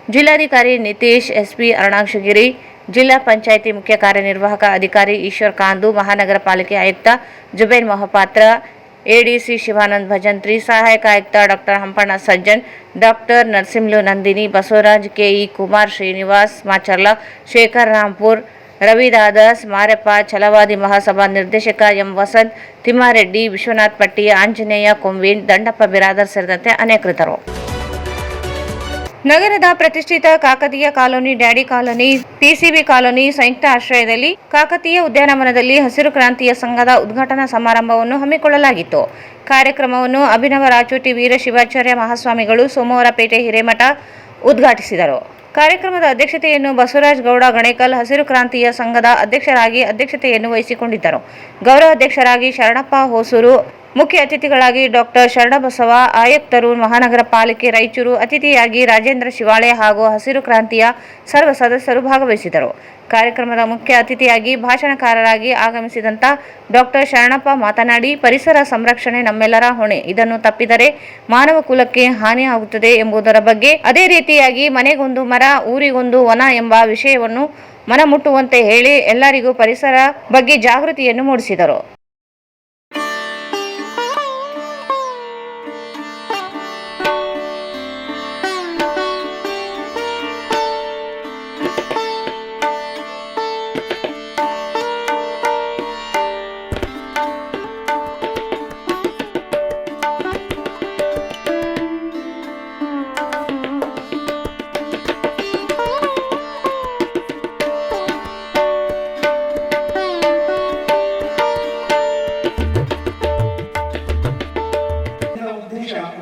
ಜಿಲ್ಲಾಧಿಕಾರಿ ನಿತೀಶ್, ಎಸ್ಪಿ ಅರುಣಾಕ್ಷಗಿರಿ, ಜಿಲ್ಲಾ ಪಂಚಾಯಿತಿ ಮುಖ್ಯ ಕಾರ್ಯನಿರ್ವಾಹಕ ಅಧಿಕಾರಿ ಈಶ್ವರ್ ಕಾಂದು, ಮಹಾನಗರ ಪಾಲಿಕೆ ಆಯುಕ್ತ ಜುಬೇರ್ ಮೊಹಪಾತ್ರ, ಎಡಿಸಿ ಶಿವಾನಂದ್ ಭಜಂತ್ರಿ, ಸಹಾಯಕ ಆಯುಕ್ತ ಡಾಕ್ಟರ್ ಹಂಪಣ್ಣ ಸಜ್ಜನ್, ಡಾಕ್ಟರ್ ನರಸಿಂಹಲು ನಂದಿನಿ, ಬಸವರಾಜ್, ಕೆಇ ಕುಮಾರ್, ಶ್ರೀನಿವಾಸ್ ಮಾಚರ್ಲ, ಶೇಖರ್ ರಾಂಪುರ್, ರವಿ ದಾದಸ್, ಮಾರೆಪ್ಪ, ಛಲವಾದಿ ಮಹಾಸಭಾ ನಿರ್ದೇಶಕ ಎಂ ವಸಂತ್, ತಿಮ್ಮಾರೆಡ್ಡಿ, ವಿಶ್ವನಾಥ್ ಪಟ್ಟಿ, ಆಂಜನೇಯ ಕೊಂವಿನ್, ದಂಡಪ್ಪ ಬಿರಾದರ್ ಸೇರಿದಂತೆ ಅನೇಕರಿದ್ದರು. ನಗರದ ಪ್ರತಿಷ್ಠಿತ ಕಾಕತೀಯ ಕಾಲೋನಿ, ಡ್ಯಾಡಿ ಕಾಲೋನಿ, ಪಿಸಿಬಿ ಕಾಲೋನಿ ಸಂಯುಕ್ತ ಆಶ್ರಯದಲ್ಲಿ ಕಾಕತೀಯ ಉದ್ಯಾನವನದಲ್ಲಿ ಹಸಿರು ಕ್ರಾಂತಿಯ ಸಂಘದ ಉದ್ಘಾಟನಾ ಸಮಾರಂಭವನ್ನು ಹಮ್ಮಿಕೊಳ್ಳಲಾಗಿತ್ತು. ಕಾರ್ಯಕ್ರಮವನ್ನು ಅಭಿನವ ರಾಚೋಟಿ ವೀರ ಶಿವಾಚಾರ್ಯ ಮಹಾಸ್ವಾಮಿಗಳು ಸೋಮವಾರಪೇಟೆ ಹಿರೇಮಠ ಉದ್ಘಾಟಿಸಿದರು. ಕಾರ್ಯಕ್ರಮದ ಅಧ್ಯಕ್ಷತೆಯನ್ನು ಬಸವರಾಜ ಗೌಡ ಗಣೇಕಲ್ ಹಸಿರು ಕ್ರಾಂತಿಯ ಸಂಘದ ಅಧ್ಯಕ್ಷತೆಯನ್ನು ವಹಿಸಿಕೊಂಡಿದ್ದರು. ಗೌರವ ಅಧ್ಯಕ್ಷರಾಗಿ ಶರಣಪ್ಪ ಹೊಸೂರು, ಮುಖ್ಯ ಅತಿಥಿಗಳಾಗಿ ಡಾಕ್ಟರ್ ಶರಣಬಸವ, ಆಯುಕ್ತರು ಮಹಾನಗರ ಪಾಲಿಕೆ ರಾಯಚೂರು, ಅತಿಥಿಯಾಗಿ ರಾಜೇಂದ್ರ ಶಿವಾಳೆ ಹಾಗೂ ಹಸಿರು ಕ್ರಾಂತಿಯ ಸರ್ವ ಸದಸ್ಯರು ಭಾಗವಹಿಸಿದರು. ಕಾರ್ಯಕ್ರಮದ ಮುಖ್ಯ ಅತಿಥಿಯಾಗಿ ಭಾಷಣಕಾರರಾಗಿ ಆಗಮಿಸಿದಂಥ ಡಾಕ್ಟರ್ ಶರಣಪ್ಪ ಮಾತನಾಡಿ, ಪರಿಸರ ಸಂರಕ್ಷಣೆ ನಮ್ಮೆಲ್ಲರ ಹೊಣೆ. ಇದನ್ನು ತಪ್ಪಿದರೆ ಮಾನವ ಕುಲಕ್ಕೆ ಹಾನಿಯಾಗುತ್ತದೆ ಎಂಬುದರ ಬಗ್ಗೆ, ಅದೇ ರೀತಿಯಾಗಿ ಮನೆಗೊಂದು ಮರ, ಊರಿಗೊಂದು ವನ ಎಂಬ ವಿಷಯವನ್ನು ಮನಮುಟ್ಟುವಂತೆ ಹೇಳಿ ಎಲ್ಲರಿಗೂ ಪರಿಸರ ಬಗ್ಗೆ ಜಾಗೃತಿಯನ್ನು ಮೂಡಿಸಿದರು.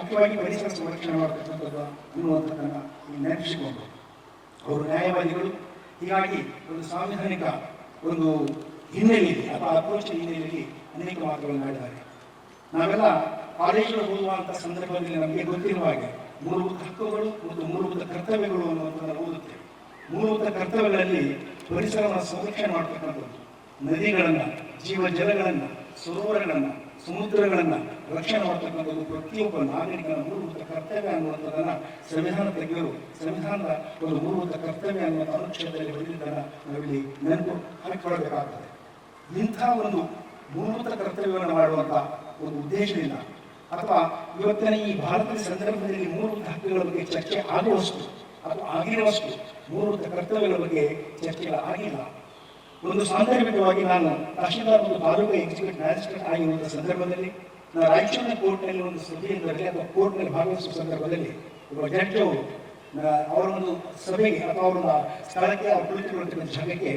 ಮುಖ್ಯವಾಗಿ ಪರಿಸರ ಸಂರಕ್ಷಣೆ ಮಾಡತಕ್ಕಂಥದ್ದು ಅನ್ನುವಂಥದ್ದನ್ನು ನೆನಪಿಸಿಕೊಂಡು ಅವರು ನ್ಯಾಯವಾದಿಗಳು. ಹೀಗಾಗಿ ಒಂದು ಸಾಂವಿಧಾನಿಕ ಒಂದು ಹಿನ್ನೆಲೆಯಲ್ಲಿ ಅಥವಾ ಅಪ್ರೋಚ್ ಹಿನ್ನೆಲೆಯಲ್ಲಿ ಅನೇಕ ಮಾತುಗಳನ್ನು ಮಾಡಿದ್ದಾರೆ. ನಾವೆಲ್ಲ ಕಾಲೇಜುಗಳು ಓದುವಂಥ ಸಂದರ್ಭದಲ್ಲಿ ನಮಗೆ ಗೊತ್ತಿರುವ ಹಾಗೆ ಮೂಲಭೂತ ಹಕ್ಕುಗಳು ಮತ್ತು ಮೂಲಭೂತ ಕರ್ತವ್ಯಗಳು ಅನ್ನುವಂಥದ್ದನ್ನು ಓದುತ್ತೇವೆ. ಮೂಲಭೂತ ಕರ್ತವ್ಯಗಳಲ್ಲಿ ಪರಿಸರವನ್ನು ಸಂರಕ್ಷಣೆ ಮಾಡತಕ್ಕಂಥದ್ದು, ನದಿಗಳನ್ನು, ಜೀವ ಜಲಗಳನ್ನು, ಸರೋವರಗಳನ್ನು, ಸಮುದ್ರಗಳನ್ನು ರಕ್ಷಣೆ ಮಾಡತಕ್ಕಂಥದ್ದು ಪ್ರತಿಯೊಬ್ಬ ನಾಗರಿಕನ ಮೂಲಭೂತ ಕರ್ತವ್ಯ ಅನ್ನುವಂಥದ್ದನ್ನು ಸಂವಿಧಾನ ತಜ್ಞರು ಸಂವಿಧಾನದ ಒಂದು ಮೂಲಭೂತ ಕರ್ತವ್ಯ ಅನ್ನುವಂಥ ಅನುಚ್ಛೇದದಲ್ಲಿ ಬರೆದಿದ್ದನ್ನು ನಾವಿಲ್ಲಿ ನೆನಪು ಹಾಕಿಕೊಳ್ಳಬೇಕಾಗ್ತದೆ. ಇಂಥ ಒಂದು ಮೂಲಭೂತ ಕರ್ತವ್ಯವನ್ನು ಮಾಡುವಂಥ ಒಂದು ಉದ್ದೇಶದಿಂದ ಅಥವಾ ಇವತ್ತಿನ ಈ ಭಾರತದ ಸಂದರ್ಭದಲ್ಲಿ ಮೂಲಭೂತ ಹಕ್ಕುಗಳ ಬಗ್ಗೆ ಚರ್ಚೆ ಆಗುವಷ್ಟು ಅಥವಾ ಆಗಿರುವಷ್ಟು ಮೂಲಭೂತ ಕರ್ತವ್ಯಗಳ ಬಗ್ಗೆ ಚರ್ಚೆಗಳಾಗಿಲ್ಲ. ಒಂದು ಸಾಂದರ್ಭಿಕವಾಗಿ ನಾನು ತಹಶೀಲ್ದಾರ್ ಮತ್ತು ತಾಲೂಕು ಎಕ್ಸಿಕ್ಯೂಟಿವ್ ಮ್ಯಾಜಿಸ್ಟ್ರೇಟ್ ಆಗಿರುವಂಥ ಸಂದರ್ಭದಲ್ಲಿ ನಾನು ರಾಯಚೂರಿನ ಕೋರ್ಟ್ನಲ್ಲಿ ಒಂದು ಸಭೆಯಿಂದಲೇ ಅಥವಾ ಕೋರ್ಟ್ನಲ್ಲಿ ಭಾಗವಹಿಸುವ ಸಂದರ್ಭದಲ್ಲಿ ಒಬ್ಬ ಜಡ್ಜ್ ಅವರು ಅವರ ಒಂದು ಸಭೆಗೆ ಅಥವಾ ಅವರ ಸ್ಥಳಕ್ಕೆ ಅವರು ಕುಳಿತುಕೊಳ್ಳತಕ್ಕಂಥ ಜಾಗಕ್ಕೆ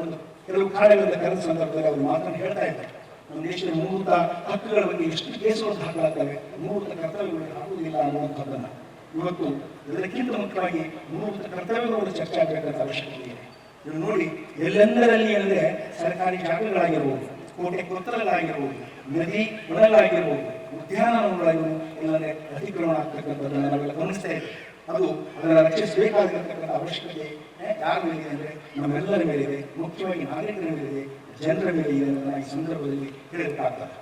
ಒಂದು ಕೆಲವು ಕಾರಣಗಳಿಂದ ಕರೆದ ಸಂದರ್ಭದಲ್ಲಿ ಅವರು ಮಾತನ್ನು ಹೇಳ್ತಾ ಇದ್ದಾರೆ. ನಮ್ಮ ದೇಶದ ಮೂಲಭೂತ ಹಕ್ಕುಗಳ ಬಗ್ಗೆ ಎಷ್ಟು ಕೇಸುಗಳನ್ನು ಹಾಕಲಾಗ್ತವೆ, ಮೂಲಭೂತ ಕರ್ತವ್ಯಗಳು ಆಗುವುದಿಲ್ಲ ಅನ್ನುವಂಥದ್ದನ್ನು ಇವತ್ತು ಇದಕ್ಕಿಂತ ಮುಖ್ಯವಾಗಿ ಮೂಲಭೂತ ಕರ್ತವ್ಯಗಳು ಚರ್ಚೆ ಆಗಬೇಕಂತ ಅವಶ್ಯಕತೆ ಇದೆ. ನೀವು ನೋಡಿ, ಎಲ್ಲೆಂದರಲ್ಲಿ ಅಂದರೆ ಸರ್ಕಾರಿ ಜಾಗಗಳಾಗಿರ್ಬೋದು, ಕೋಟೆ ಕೊತ್ತಲಗಳಾಗಿರ್ಬೋದು, ನದಿ ಒಳಗಳಾಗಿರ್ಬೋದು, ಉದ್ಯಾನವನಗಳಾಗಿರ್ಬೋದು, ಇಲ್ಲಂದರೆ ಅತಿಕ್ರಮಣ ಆಗ್ತಕ್ಕಂಥದ್ದನ್ನು ನಾವೆಲ್ಲ ಗಮನಿಸ್ತಾ ಇದ್ದೇವೆ. ಅದು ಅದನ್ನು ರಕ್ಷಿಸಬೇಕಾಗಿರ್ತಕ್ಕಂಥ ಅವಶ್ಯಕತೆ ಯಾರ ಮೇಲಿದೆ ಅಂದರೆ ನಮ್ಮೆಲ್ಲರ ಮೇಲಿದೆ, ಮುಖ್ಯವಾಗಿ ನಾಗರಿಕರ ಮೇಲಿದೆ, ಜನರ ಮೇಲೆ ಇದೆ ಅನ್ನೋದನ್ನು ಈ ಸಂದರ್ಭದಲ್ಲಿ ಹೇಳಬೇಕಾಗ್ತದೆ.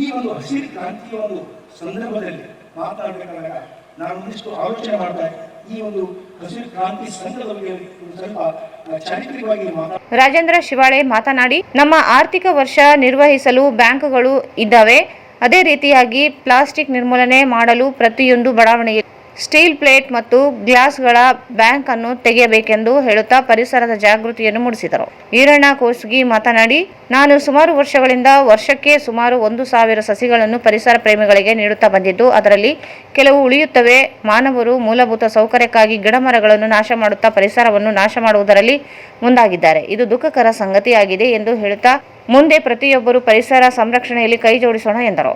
ಈ ಒಂದು ಹಸಿರು ಕ್ರಾಂತಿಯ ಒಂದು ಸಂದರ್ಭದಲ್ಲಿ ಮಾತನಾಡಬೇಕಾದಾಗ ನಾನು ಒಂದಿಷ್ಟು ಆಲೋಚನೆ ಮಾಡ್ತಾ ಈ ಒಂದು ಹಸಿರು ಕ್ರಾಂತಿ ಸಂಘದ ಬಗ್ಗೆ ಸ್ವಲ್ಪ ಚಾರಿತ್ರಿಕವಾಗಿ ರಾಜೇಂದ್ರ ಶಿವಾಳೆ ಮಾತನಾಡಿ, ನಮ್ಮ ಆರ್ಥಿಕ ವರ್ಷ ನಿರ್ವಹಿಸಲು ಬ್ಯಾಂಕ್ಗಳು ಇದ್ದಾವೆ. ಅದೇ ರೀತಿಯಾಗಿ ಪ್ಲಾಸ್ಟಿಕ್ ನಿರ್ಮೂಲನೆ ಮಾಡಲು ಪ್ರತಿಯೊಂದು ಬಡಾವಣೆಯಲ್ಲಿ ಸ್ಟೀಲ್ ಪ್ಲೇಟ್ ಮತ್ತು ಗ್ಲಾಸ್ಗಳ ಬ್ಯಾಂಕ್ ಅನ್ನು ತೆಗೆಯಬೇಕೆಂದು ಹೇಳುತ್ತಾ ಪರಿಸರದ ಜಾಗೃತಿಯನ್ನು ಮೂಡಿಸಿದರು. ಈರಣ್ಣ ಕೋಸ್ಗಿ ಮಾತನಾಡಿ, ನಾನು ಸುಮಾರು ವರ್ಷಗಳಿಂದ ವರ್ಷಕ್ಕೆ ಸುಮಾರು 1,000 ಸಸಿಗಳನ್ನು ಪರಿಸರ ಪ್ರೇಮಿಗಳಿಗೆ ನೀಡುತ್ತಾ ಬಂದಿದ್ದು, ಅದರಲ್ಲಿ ಕೆಲವು ಉಳಿಯುತ್ತವೆ. ಮಾನವರು ಮೂಲಭೂತ ಸೌಕರ್ಯಕ್ಕಾಗಿ ಗಿಡಮರಗಳನ್ನು ನಾಶ ಮಾಡುತ್ತಾ ಪರಿಸರವನ್ನು ನಾಶ ಮಾಡುವುದರಲ್ಲಿ ಮುಂದಾಗಿದ್ದಾರೆ. ಇದು ದುಃಖಕರ ಸಂಗತಿಯಾಗಿದೆ ಎಂದು ಹೇಳುತ್ತಾ ಮುಂದೆ ಪ್ರತಿಯೊಬ್ಬರು ಪರಿಸರ ಸಂರಕ್ಷಣೆಯಲ್ಲಿ ಕೈ ಜೋಡಿಸೋಣ ಎಂದರು.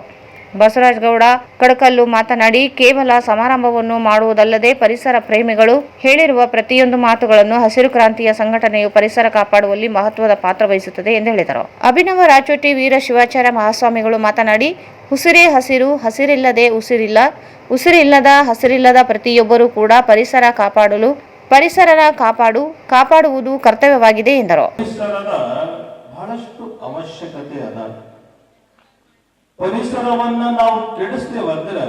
ಬಸವರಾಜ ಗೌಡ ಕಡಕಲ್ಲು ಮಾತನಾಡಿ, ಕೇವಲ ಸಮಾರಂಭವನ್ನು ಮಾಡುವುದಲ್ಲದೆ ಪರಿಸರ ಪ್ರೇಮಿಗಳು ಹೇಳಿರುವ ಪ್ರತಿಯೊಂದು ಮಾತುಗಳನ್ನು ಹಸಿರು ಕ್ರಾಂತಿಯ ಸಂಘಟನೆಯು ಪರಿಸರ ಕಾಪಾಡುವಲ್ಲಿ ಮಹತ್ವದ ಪಾತ್ರ ವಹಿಸುತ್ತದೆ ಎಂದು ಹೇಳಿದರು. ಅಭಿನವ ರಾಚೋಟಿ ವೀರ ಶಿವಾಚಾರ್ಯ ಮಹಾಸ್ವಾಮಿಗಳು ಮಾತನಾಡಿ, ಉಸಿರೇ ಹಸಿರು, ಹಸಿರಿಲ್ಲದೆ ಉಸಿರಿಲ್ಲ, ಉಸಿರಿಲ್ಲದ ಹಸಿರಿಲ್ಲದ ಪ್ರತಿಯೊಬ್ಬರೂ ಕೂಡ ಪರಿಸರನ ಕಾಪಾಡುವುದು ಕರ್ತವ್ಯವಾಗಿದೆ ಎಂದರು. ಬಹಳಷ್ಟು ಅವಶ್ಯಕತೆ ಅದ. ಪರಿಸರವನ್ನ ನಾವು ಕೆಡಿಸ್ತೇವಂದ್ರೆ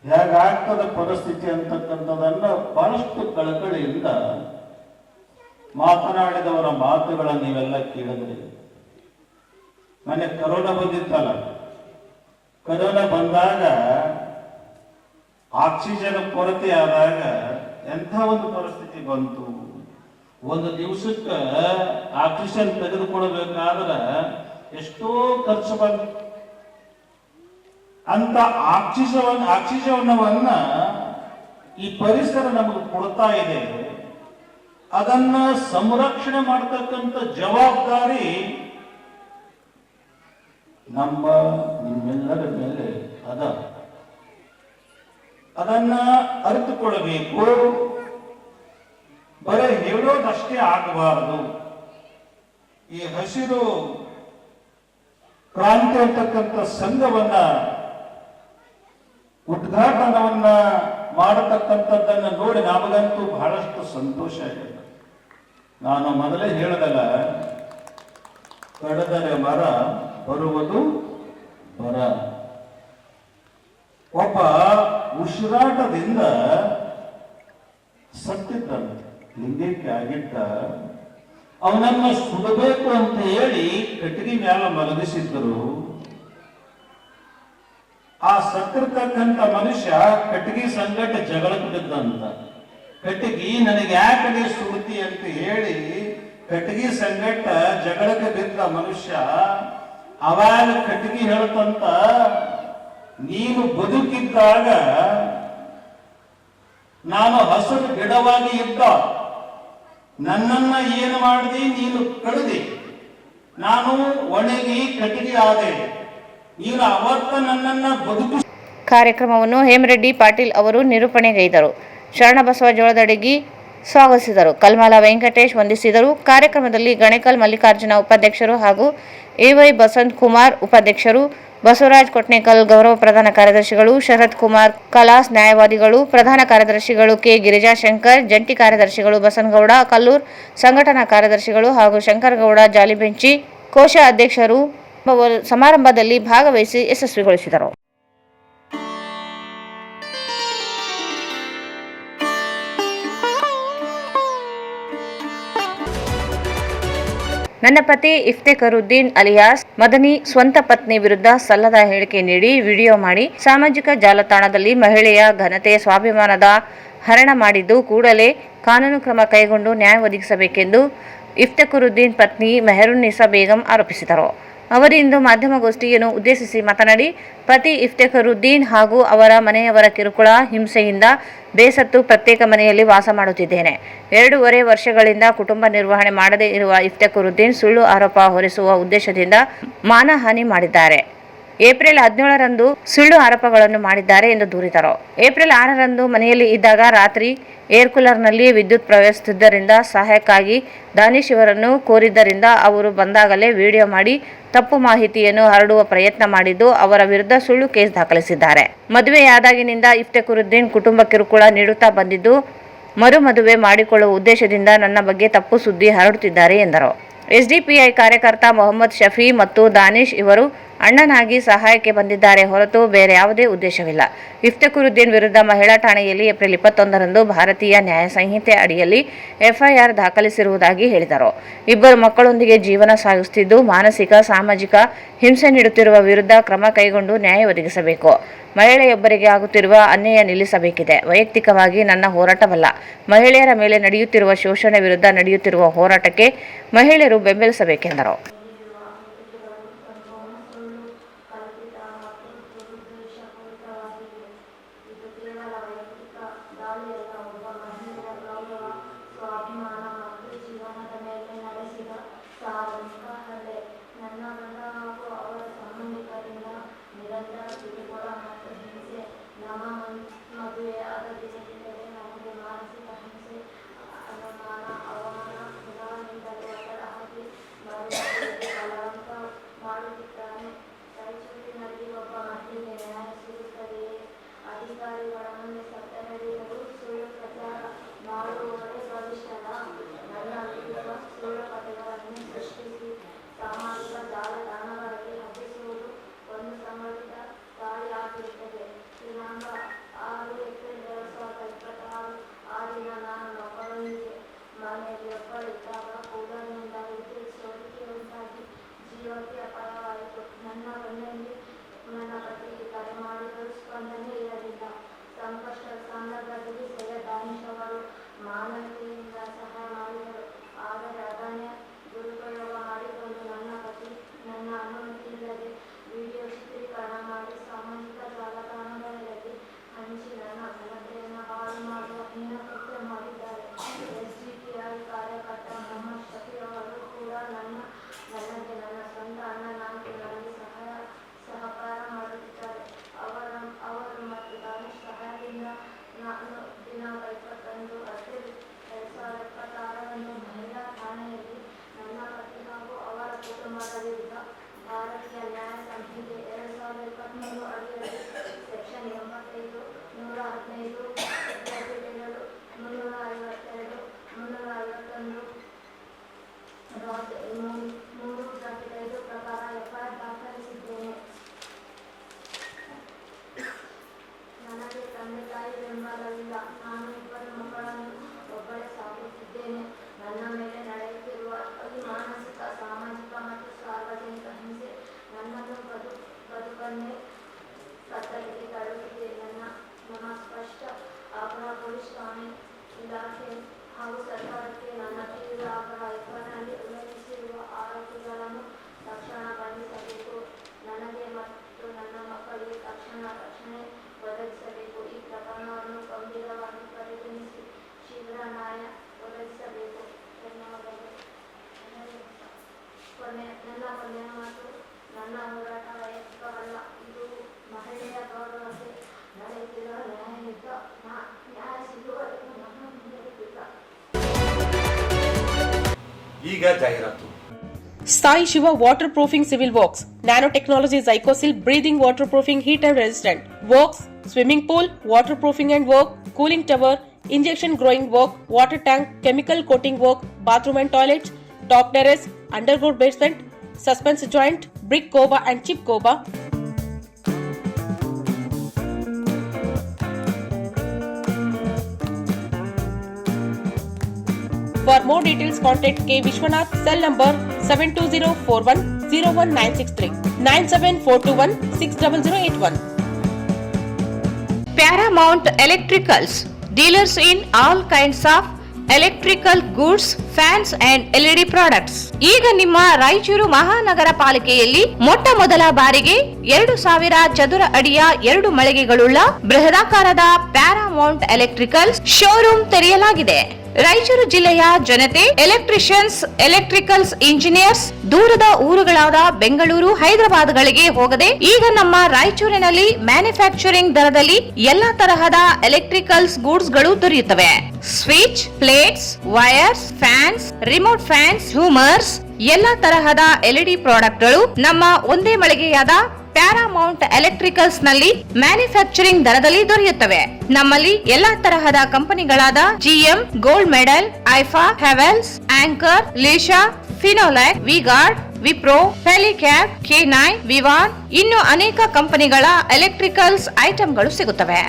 ಹೇಗಾಗ್ತದ ಪರಿಸ್ಥಿತಿ ಅಂತಕ್ಕಂಥದನ್ನ ಬಹಳಷ್ಟು ಕಳಕಳಿಯಿಂದ ಮಾತನಾಡಿದವರ ಮಾತುಗಳನ್ನು ನೀವೆಲ್ಲ ಕೇಳಿದ್ರಿ. ಮೊನ್ನೆ ಕರೋನಾ ಬಂದಿತ್ತಲ್ಲ, ಕರೋನಾ ಬಂದಾಗ ಆಕ್ಸಿಜನ್ ಕೊರತೆ ಆದಾಗ ಎಂಥ ಒಂದು ಪರಿಸ್ಥಿತಿ ಬಂತು. ಒಂದು ದಿವಸಕ್ಕೆ ಆಕ್ಸಿಜನ್ ತೆಗೆದುಕೊಳ್ಬೇಕಾದ್ರೆ ಎಷ್ಟೋ ಖರ್ಚು ಬಂತು. ಅಂತ ಆಕ್ಸಿಜನವನ್ನ ಈ ಪರಿಸರ ನಮಗೆ ಕೊಡ್ತಾ ಇದೆ. ಅದನ್ನ ಸಂರಕ್ಷಣೆ ಮಾಡತಕ್ಕಂಥ ಜವಾಬ್ದಾರಿ ನಿಮ್ಮೆಲ್ಲರ ಮೇಲೆ ಅದ. ಅದನ್ನ ಅರಿತುಕೊಳ್ಳಬೇಕು. ಬರೀ ಹೇಳೋದಷ್ಟೇ ಆಗಬಾರದು. ಈ ಹಸಿರು ಕ್ರಾಂತಿ ಅಂತಕ್ಕಂಥ ಸಂಘವನ್ನ ಉದ್ಘಾಟನವನ್ನ ಮಾಡತಕ್ಕಂಥದ್ದನ್ನು ನೋಡಿ ನಮಗಂತೂ ಬಹಳಷ್ಟು ಸಂತೋಷ ಆಗಿದೆ. ನಾನು ಮೊದಲೇ ಹೇಳಿದಲ್ಲ, ಕಡದರೆ ಮರ ಬರುವುದು ಬರ. ಒಬ್ಬ ಉಸಿರಾಟದಿಂದ ಸತ್ತಿದ್ದಂತೆ, ಲಿಂಗಕ್ಕೆ ಆಗಿದ್ದ. ಅವನನ್ನ ಸುಡಬೇಕು ಅಂತ ಹೇಳಿ ಕಟ್ಟಿಗೆ ಮ್ಯಾಲ ಮಲಗಿಸಿದ್ದರು. ಆ ಸತ್ತಿರ್ತಕ್ಕಂಥ ಮನುಷ್ಯ ಕಟ್ಟಿಗೆ ಸಂಗಟ ಜಗಳಕ್ಕೆ ಬಿದ್ದಂತ. ಕಟ್ಟಿಗೆ ನನಗೆ ಯಾಕೆ ಸುಡ್ತಿ ಅಂತ ಹೇಳಿ ಕಟ್ಟಿಗೆ ಸಂಗಟ ಜಗಳಕ್ಕೆ ಬಿದ್ದ ಮನುಷ್ಯ ಅವಾಗ ಕಟ್ಟಿಗೆ ಹೇಳ್ತಂತ, ನೀನು ಬದುಕಿದ್ದಾಗ ನಾನು ಹಸಿರು ಗಿಡವಾಗಿ ಇದ್ದ, ನನ್ನನ್ನ ಏನು ಮಾಡಿದಿ, ನೀನು ಕಳೆದಿ, ನಾನು ಒಣಗಿ ಕಟ್ಟಿಗೆ ಆದೆ, ನೀನು ಅವತ್ತ ನನ್ನನ್ನ ಬದುಕು. ಕಾರ್ಯಕ್ರಮವನ್ನು ಹೇಮರೆಡ್ಡಿ ಪಾಟೀಲ್ ಅವರು ನಿರೂಪಣೆಗೈದರು. ಶರಣಬಸವ ಜೋಳದಡಿಗಿ ಸ್ವಾಗತಿಸಿದರು. ಕಲ್ಮಾಲ ವೆಂಕಟೇಶ್ ವಂದಿಸಿದರು. ಕಾರ್ಯಕ್ರಮದಲ್ಲಿ ಗಣೇಕಲ್ ಮಲ್ಲಿಕಾರ್ಜುನ ಉಪಾಧ್ಯಕ್ಷರು ಹಾಗೂ ಎವೈ ಬಸಂತ್ ಕುಮಾರ್ ಉಪಾಧ್ಯಕ್ಷರು, ಬಸವರಾಜ್ ಕೊಟ್ನೇಕಲ್ ಗೌರವ ಪ್ರಧಾನ ಕಾರ್ಯದರ್ಶಿಗಳು, ಶರತ್ ಕುಮಾರ್ ಕಲಾಸ್ ನ್ಯಾಯವಾದಿಗಳು, ಪ್ರಧಾನ ಕಾರ್ಯದರ್ಶಿಗಳು ಕೆ ಗಿರಿಜಾಶಂಕರ್, ಜಂಟಿ ಕಾರ್ಯದರ್ಶಿಗಳು ಬಸನಗೌಡ ಕಲ್ಲೂರ್, ಸಂಘಟನಾ ಕಾರ್ಯದರ್ಶಿಗಳು ಹಾಗೂ ಶಂಕರಗೌಡ ಜಾಲಿಬೆಂಚಿ ಕೋಶ ಅಧ್ಯಕ್ಷರು ಸಮಾರಂಭದಲ್ಲಿ ಭಾಗವಹಿಸಿ ಯಶಸ್ವಿಗೊಳಿಸಿದರು. ನನ್ನ ಪತಿ ಇಫ್ತೆಖರುದ್ದೀನ್ ಅಲಿಯಾಸ್ ಮದನಿ ಸ್ವಂತ ಪತ್ನಿ ವಿರುದ್ಧ ಸಲ್ಲದ ಹೇಳಿಕೆ ನೀಡಿ ವಿಡಿಯೋ ಮಾಡಿ ಸಾಮಾಜಿಕ ಜಾಲತಾಣದಲ್ಲಿ ಮಹಿಳೆಯ ಘನತೆ ಸ್ವಾಭಿಮಾನದ ಹರಣ ಮಾಡಿದ್ದು ಕೂಡಲೇ ಕಾನೂನು ಕ್ರಮ ಕೈಗೊಂಡು ನ್ಯಾಯ ಒದಗಿಸಬೇಕೆಂದು ಇಫ್ತೆಖರುದ್ದೀನ್ ಪತ್ನಿ ಮೆಹರುನ್ನಿಸಾ ಬೇಗಂ ಆರೋಪಿಸಿದರು. ಅವರು ಇಂದು ಮಾಧ್ಯಮಗೋಷ್ಠಿಯನ್ನು ಉದ್ದೇಶಿಸಿ ಮಾತನಾಡಿ, ಪತಿ ಇಫ್ತೆಖರುದ್ದೀನ್ ಹಾಗೂ ಅವರ ಮನೆಯವರ ಕಿರುಕುಳ ಹಿಂಸೆಯಿಂದ ಬೇಸತ್ತು ಪ್ರತ್ಯೇಕ ಮನೆಯಲ್ಲಿ ವಾಸ ಮಾಡುತ್ತಿದ್ದೇನೆ. 2.5 ವರ್ಷಗಳಿಂದ ಕುಟುಂಬ ನಿರ್ವಹಣೆ ಮಾಡದೇ ಇರುವ ಇಫ್ತೆಖರುದ್ದೀನ್ ಸುಳ್ಳು ಆರೋಪ ಹೊರಿಸುವ ಉದ್ದೇಶದಿಂದ ಮಾನಹಾನಿ ಮಾಡಿದ್ದಾರೆ. ಏಪ್ರಿಲ್ 17ರಂದು ಸುಳ್ಳು ಆರೋಪಗಳನ್ನು ಮಾಡಿದ್ದಾರೆ ಎಂದು ದೂರಿದರು. ಏಪ್ರಿಲ್ 6ರಂದು ಮನೆಯಲ್ಲಿ ಇದ್ದಾಗ ರಾತ್ರಿ ಏರ್ ಕೂಲರ್ನಲ್ಲಿ ವಿದ್ಯುತ್ ಪ್ರವೇಶಿಸಿದ್ದರಿಂದ ಸಹಾಯಕ್ಕಾಗಿ ದಾನಿಶ್ ಇವರನ್ನು ಕೋರಿದ್ದರಿಂದ ಅವರು ಬಂದಾಗಲೇ ವಿಡಿಯೋ ಮಾಡಿ ತಪ್ಪು ಮಾಹಿತಿಯನ್ನು ಹರಡುವ ಪ್ರಯತ್ನ ಮಾಡಿದ್ದು ಅವರ ವಿರುದ್ಧ ಸುಳ್ಳು ಕೇಸ್ ದಾಖಲಿಸಿದ್ದಾರೆ. ಮದುವೆಯಾದಾಗಿನಿಂದ ಇಫ್ತೆಖರುದ್ದೀನ್ ಕುಟುಂಬ ಕಿರುಕುಳ ನೀಡುತ್ತಾ ಬಂದಿದ್ದು ಮರುಮದುವೆ ಮಾಡಿಕೊಳ್ಳುವ ಉದ್ದೇಶದಿಂದ ನನ್ನ ಬಗ್ಗೆ ತಪ್ಪು ಸುದ್ದಿ ಹರಡುತ್ತಿದ್ದಾರೆ ಎಂದರು. ಎಸ್ಡಿಪಿಐ ಕಾರ್ಯಕರ್ತ ಮೊಹಮ್ಮದ್ ಶಫಿ ಮತ್ತು ದಾನಿಶ್ ಇವರು ಅಣ್ಣನಾಗಿ ಸಹಾಯಕ್ಕೆ ಬಂದಿದ್ದಾರೆ ಹೊರತು ಬೇರೆ ಯಾವುದೇ ಉದ್ದೇಶವಿಲ್ಲ. ಇಫ್ತೆಖರುದ್ದೀನ್ ವಿರುದ್ಧ ಮಹಿಳಾ ಠಾಣೆಯಲ್ಲಿ ಏಪ್ರಿಲ್ 21ರಂದು ಭಾರತೀಯ ನ್ಯಾಯ ಸಂಹಿತೆ ಅಡಿಯಲ್ಲಿ ಎಫ್ಐಆರ್ ದಾಖಲಿಸಿರುವುದಾಗಿ ಹೇಳಿದರು. 2 ಮಕ್ಕಳೊಂದಿಗೆ ಜೀವನ ಸಾಗಿಸುತ್ತಿದ್ದು ಮಾನಸಿಕ ಸಾಮಾಜಿಕ ಹಿಂಸೆ ನೀಡುತ್ತಿರುವ ವಿರುದ್ಧ ಕ್ರಮ ಕೈಗೊಂಡು ನ್ಯಾಯ ಒದಗಿಸಬೇಕು. ಮಹಿಳೆಯೊಬ್ಬರಿಗೆ ಆಗುತ್ತಿರುವ ಅನ್ಯಾಯ ನಿಲ್ಲಿಸಬೇಕಿದೆ. ವೈಯಕ್ತಿಕವಾಗಿ ನನ್ನ ಹೋರಾಟವಲ್ಲ, ಮಹಿಳೆಯರ ಮೇಲೆ ನಡೆಯುತ್ತಿರುವ ಶೋಷಣೆ ವಿರುದ್ಧ ನಡೆಯುತ್ತಿರುವ ಹೋರಾಟಕ್ಕೆ ಮಹಿಳೆಯರು ಬೆಂಬಲಿಸಬೇಕೆಂದರು. ನನ್ನ ಗಂಡ ಹಾಗೂ ಅವರ ಸಂಬಂಧಿಕರಿಂದ ನಿರಂತರ ಕಿರುಕುಳ ಮತ್ತು ಹಿಂಸೆ. ನಮ್ಮ ಮದುವೆಯಾದ ದಿನದಿಂದಲೇ ನಮಗೆ ಮಾನಸಿಕ ಹಿಂಸೆ, ಅನುಮಾನ, ಅವಮಾನ, ದಿನಗಳಿಂದಲೇ ಒತ್ತಡ ಹಾಕಿ ತಾಯಿ ಬೆಂಬಲವಿಲ್ಲ. ನಾನು ಇಬ್ಬರು ಮಕ್ಕಳನ್ನು ಒಬ್ಬಳೇ ಸಾಕುತ್ತಿದ್ದೇನೆ. ನನ್ನ ಮೇಲೆ ನಡೆಯುತ್ತಿರುವ ಈ ಮಾನಸಿಕ, ಸಾಮಾಜಿಕ ಮತ್ತು ಸಾರ್ವಜನಿಕ ಹಿಂಸೆ ನನ್ನನ್ನು ಬದುಕನ್ನೇ ಕತ್ತಲಿಗೆ ತಳ್ಳುತ್ತಿದೆ. ನಮ್ಮ ಸ್ಪಷ್ಟ ಆಗ್ರಹ ಪೊಲೀಸ್ ಠಾಣೆ, ಇಲಾಖೆ ಹಾಗೂ ಸರ್ಕಾರಕ್ಕೆ ನನ್ನ ತೀವ್ರ ಆಗ್ರಹ. ಎಫ್ಐಆರ್ನಲ್ಲಿ ಉಲ್ಲೇಖಿಸಿರುವ ಆರೋಪಿಗಳನ್ನು ತಕ್ಷಣ ಬಂಧಿಸಬೇಕು. ನನಗೆ ಮತ್ತು ನನ್ನ ಮಕ್ಕಳಿಗೆ ತಕ್ಷಣ ರಕ್ಷಣೆ ಒದಗಿಸಬೇಕು. ಈ ಪ್ರಕರಣವನ್ನು ಗಂಭೀರವಾಗಿ ಪರಿಗಣಿಸಿ ಶೀಘ್ರ ನ್ಯಾಯ ಒದಗಿಸಬೇಕು. ಧನ್ಯವಾದಗಳು. ನನ್ನ ಕೊನೆಯ ಮಾತು, ನನ್ನ ಹೋರಾಟ ವೈಯಕ್ತಿಕವಲ್ಲ. ಇದು ಮಹಿಳೆಯ ಗೌರವಕ್ಕೆ ನಡೆಯುತ್ತಿರುವ ನ್ಯಾಯಯುತ. ನ್ಯಾಯ ಸಿಗುವವರೆಗೂ ನನ್ನ ಮುಂದಿರುತ್ತಿಲ್ಲ. ಈಗ ಜಾಹೀರಾತು. Sai Shiva Waterproofing Civil Works, Nanotechnology Zycosil Breathing Waterproofing Heat and Resistant. Works, swimming pool, waterproofing and work, cooling tower, injection growing work, water tank, chemical coating work, bathroom and toilets, top terrace, underground basement, suspense joint, brick coba and chip coba. For more details, contact K. Vishwanath, cell number 72041-01963, 97421-60081. Paramount Electricals, dealers in all kinds of electrical goods, fans and LED products. ಈಗ ನಿಮ್ಮ ರಾಯಚೂರು ಮಹಾನಗರ ಪಾಲಿಕೆಯಲ್ಲಿ ಮೊಟ್ಟ ಮೊದಲ ಬಾರಿಗೆ 2000 ಚದುರ ಅಡಿಯ 2 ಮಳಿಗೆಗಳುಳ್ಳ ಬೃಹದಾಕಾರದ Paramount electricals showroom ತೆರೆಯಲಾಗಿದೆ. ರಾಯಚೂರು ಜಿಲ್ಲೆಯ ಜನತೆ, ಎಲೆಕ್ಟ್ರಿಷಿಯನ್ಸ್, ಎಲೆಕ್ಟ್ರಿಕಲ್ಸ್ ಇಂಜಿನಿಯರ್ಸ್ ದೂರದ ಊರುಗಳಾದ ಬೆಂಗಳೂರು, ಹೈದರಾಬಾದ್ಗಳಿಗೆ ಹೋಗದೆ ಈಗ ನಮ್ಮ ರಾಯಚೂರಿನಲ್ಲಿ ಮ್ಯಾನುಫ್ಯಾಕ್ಚರಿಂಗ್ ದರದಲ್ಲಿ ಎಲ್ಲಾ ತರಹದ ಎಲೆಕ್ಟ್ರಿಕಲ್ಸ್ ಗೂಡ್ಸ್ ಗಳು ದೊರೆಯುತ್ತವೆ. Switch, plates, wires, fans, remote fans, ಹ್ಯೂಮರ್ಸ್, ಎಲ್ಲಾ ತರಹದ LED ಪ್ರಾಡಕ್ಟ್ ಗಳು ನಮ್ಮ ಒಂದೇ ಮಳಿಗೆಯಾದ ಪ್ಯಾರಾಮೌಂಟ್ ಎಲೆಕ್ಟ್ರಿಕಲ್ಸ್ ನಲ್ಲಿ ಮ್ಯಾನುಫ್ಯಾಕ್ಚರಿಂಗ್ ದರದಲ್ಲಿ ದೊರೆಯುತ್ತವೆ. ನಮ್ಮಲ್ಲಿ ಎಲ್ಲಾ ತರಹದ ಕಂಪನಿಗಳಾದ GM, ಗೋಲ್ಡ್ ಮೆಡಲ್, ಐಫಾ, ಹೆವೆಲ್ಸ್, ಆಂಕರ್, ಲೀಶಾ, ಫಿನೋಲ್ಯಾಕ್, ವಿಗಾರ್ಡ್, ವಿಪ್ರೋ, ಫೆಲಿಕ್ಯಾಪ್, K9, ವಿವಾನ್ ಇನ್ನು ಅನೇಕ ಕಂಪನಿಗಳ ಎಲೆಕ್ಟ್ರಿಕಲ್ಸ್ ಐಟಂಗಳು ಸಿಗುತ್ತವೆ.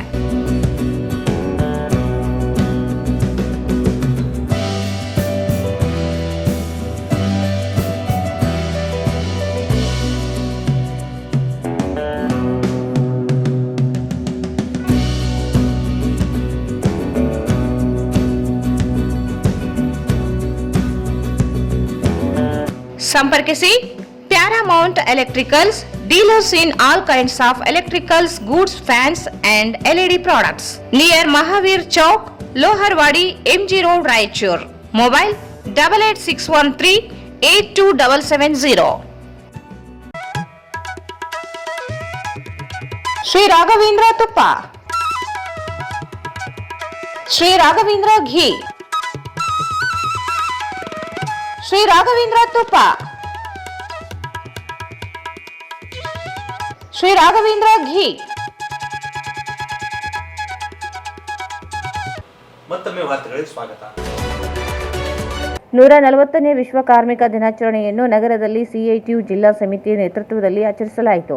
ಸಂಪರ್ಕಿಸಿ Paramount electricals, dealers in all kinds of electricals goods, fans and LED products, near Mahavir Chowk, Loharwadi, MG road, Raichur. Mobile 8861382770. Shri Raghavendra ತುಪ್ಪ, ಶ್ರೀ ರಾಘವೇಂದ್ರ ಘೀ, ಶ್ರೀ ರಾಘವೇಂದ್ರ ತುಪ್ಪ, ಶ್ರೀ ರಾಘವೇಂದ್ರ ಘೀ. ಮತ್ತೊಮ್ಮೆ ವಾರ್ತೆಗಳಿಗೆ ಸ್ವಾಗತ. 140ನೇ ವಿಶ್ವ ಕಾರ್ಮಿಕ ದಿನಾಚರಣೆಯನ್ನು ನಗರದಲ್ಲಿ CITU ಜಿಲ್ಲಾ ಸಮಿತಿ ನೇತೃತ್ವದಲ್ಲಿ ಆಚರಿಸಲಾಯಿತು.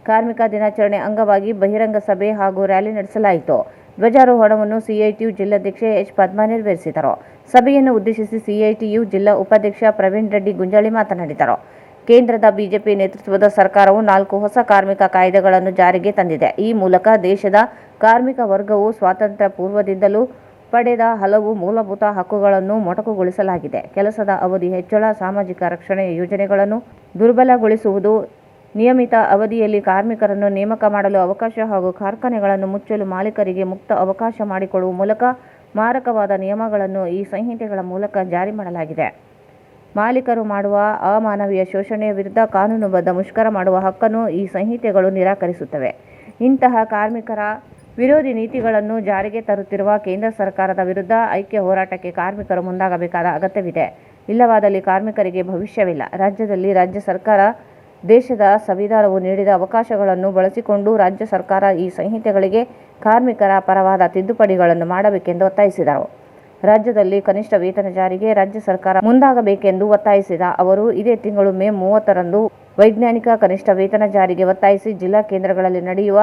ಕಾರ್ಮಿಕ ದಿನಾಚರಣೆ ಅಂಗವಾಗಿ ಬಹಿರಂಗ ಸಭೆ ಹಾಗೂ ರ್ಯಾಲಿ ನಡೆಸಲಾಯಿತು. ಧ್ವಜಾರೋಹಣವನ್ನು CITU ಜಿಲ್ಲಾಧ್ಯಕ್ಷೆ H. ಪದ್ಮಾ ನೆರವೇರಿಸಿದರು. ಸಭೆಯನ್ನು ಉದ್ದೇಶಿಸಿ CITU ಜಿಲ್ಲಾ ಉಪಾಧ್ಯಕ್ಷ ಪ್ರವೀಣ್ ರೆಡ್ಡಿ ಗುಂಜಾಳಿ ಮಾತನಾಡಿದರು. ಕೇಂದ್ರದ ಬಿಜೆಪಿ ನೇತೃತ್ವದ ಸರ್ಕಾರವು 4 ಹೊಸ ಕಾರ್ಮಿಕ ಕಾಯ್ದೆಗಳನ್ನು ಜಾರಿಗೆ ತಂದಿದೆ. ಈ ಮೂಲಕ ದೇಶದ ಕಾರ್ಮಿಕ ವರ್ಗವು ಸ್ವಾತಂತ್ರ್ಯ ಪೂರ್ವದಿಂದಲೂ ಪಡೆದ ಹಲವು ಮೂಲಭೂತ ಹಕ್ಕುಗಳನ್ನು ಮೊಟಕುಗೊಳಿಸಲಾಗಿದೆ. ಕೆಲಸದ ಅವಧಿ ಹೆಚ್ಚಳ, ಸಾಮಾಜಿಕ ರಕ್ಷಣೆಯ ಯೋಜನೆಗಳನ್ನು ದುರ್ಬಲಗೊಳಿಸುವುದು, ನಿಯಮಿತ ಅವಧಿಯಲ್ಲಿ ಕಾರ್ಮಿಕರನ್ನು ನೇಮಕ ಮಾಡಲು ಅವಕಾಶ ಹಾಗೂ ಕಾರ್ಖಾನೆಗಳನ್ನು ಮುಚ್ಚಲು ಮಾಲೀಕರಿಗೆ ಮುಕ್ತ ಅವಕಾಶ ಮಾಡಿಕೊಡುವ ಮೂಲಕ ಮಾರಕವಾದ ನಿಯಮಗಳನ್ನು ಈ ಸಂಹಿತೆಗಳ ಮೂಲಕ ಜಾರಿ ಮಾಡಲಾಗಿದೆ. ಮಾಲೀಕರು ಮಾಡುವ ಅಮಾನವೀಯ ಶೋಷಣೆಯ ವಿರುದ್ಧ ಕಾನೂನುಬದ್ಧ ಮುಷ್ಕರ ಮಾಡುವ ಹಕ್ಕನ್ನು ಈ ಸಂಹಿತೆಗಳು ನಿರಾಕರಿಸುತ್ತವೆ. ಇಂತಹ ಕಾರ್ಮಿಕರ ವಿರೋಧಿ ನೀತಿಗಳನ್ನು ಜಾರಿಗೆ ತರುತ್ತಿರುವ ಕೇಂದ್ರ ಸರ್ಕಾರದ ವಿರುದ್ಧ ಐಕ್ಯ ಹೋರಾಟಕ್ಕೆ ಕಾರ್ಮಿಕರು ಮುಂದಾಗಬೇಕಾದ ಅಗತ್ಯವಿದೆ. ಇಲ್ಲವಾದಲ್ಲಿ ಕಾರ್ಮಿಕರಿಗೆ ಭವಿಷ್ಯವಿಲ್ಲ. ರಾಜ್ಯದಲ್ಲಿ ರಾಜ್ಯ ಸರ್ಕಾರ ದೇಶದ ಸಂವಿಧಾನವು ನೀಡಿದ ಅವಕಾಶಗಳನ್ನು ಬಳಸಿಕೊಂಡು ರಾಜ್ಯ ಸರ್ಕಾರ ಈ ಸಂಹಿತೆಗಳಿಗೆ ಕಾರ್ಮಿಕರ ಪರವಾದ ತಿದ್ದುಪಡಿಗಳನ್ನು ಮಾಡಬೇಕೆಂದು ಒತ್ತಾಯಿಸಿದರು. ರಾಜ್ಯದಲ್ಲಿ ಕನಿಷ್ಠ ವೇತನ ಜಾರಿಗೆ ರಾಜ್ಯ ಸರ್ಕಾರ ಮುಂದಾಗಬೇಕೆಂದು ಒತ್ತಾಯಿಸಿದ ಅವರು ಇದೇ ತಿಂಗಳು ಮೇ 30ರಂದು ವೈಜ್ಞಾನಿಕ ಕನಿಷ್ಠ ವೇತನ ಜಾರಿಗೆ ಒತ್ತಾಯಿಸಿ ಜಿಲ್ಲಾ ಕೇಂದ್ರಗಳಲ್ಲಿ ನಡೆಯುವ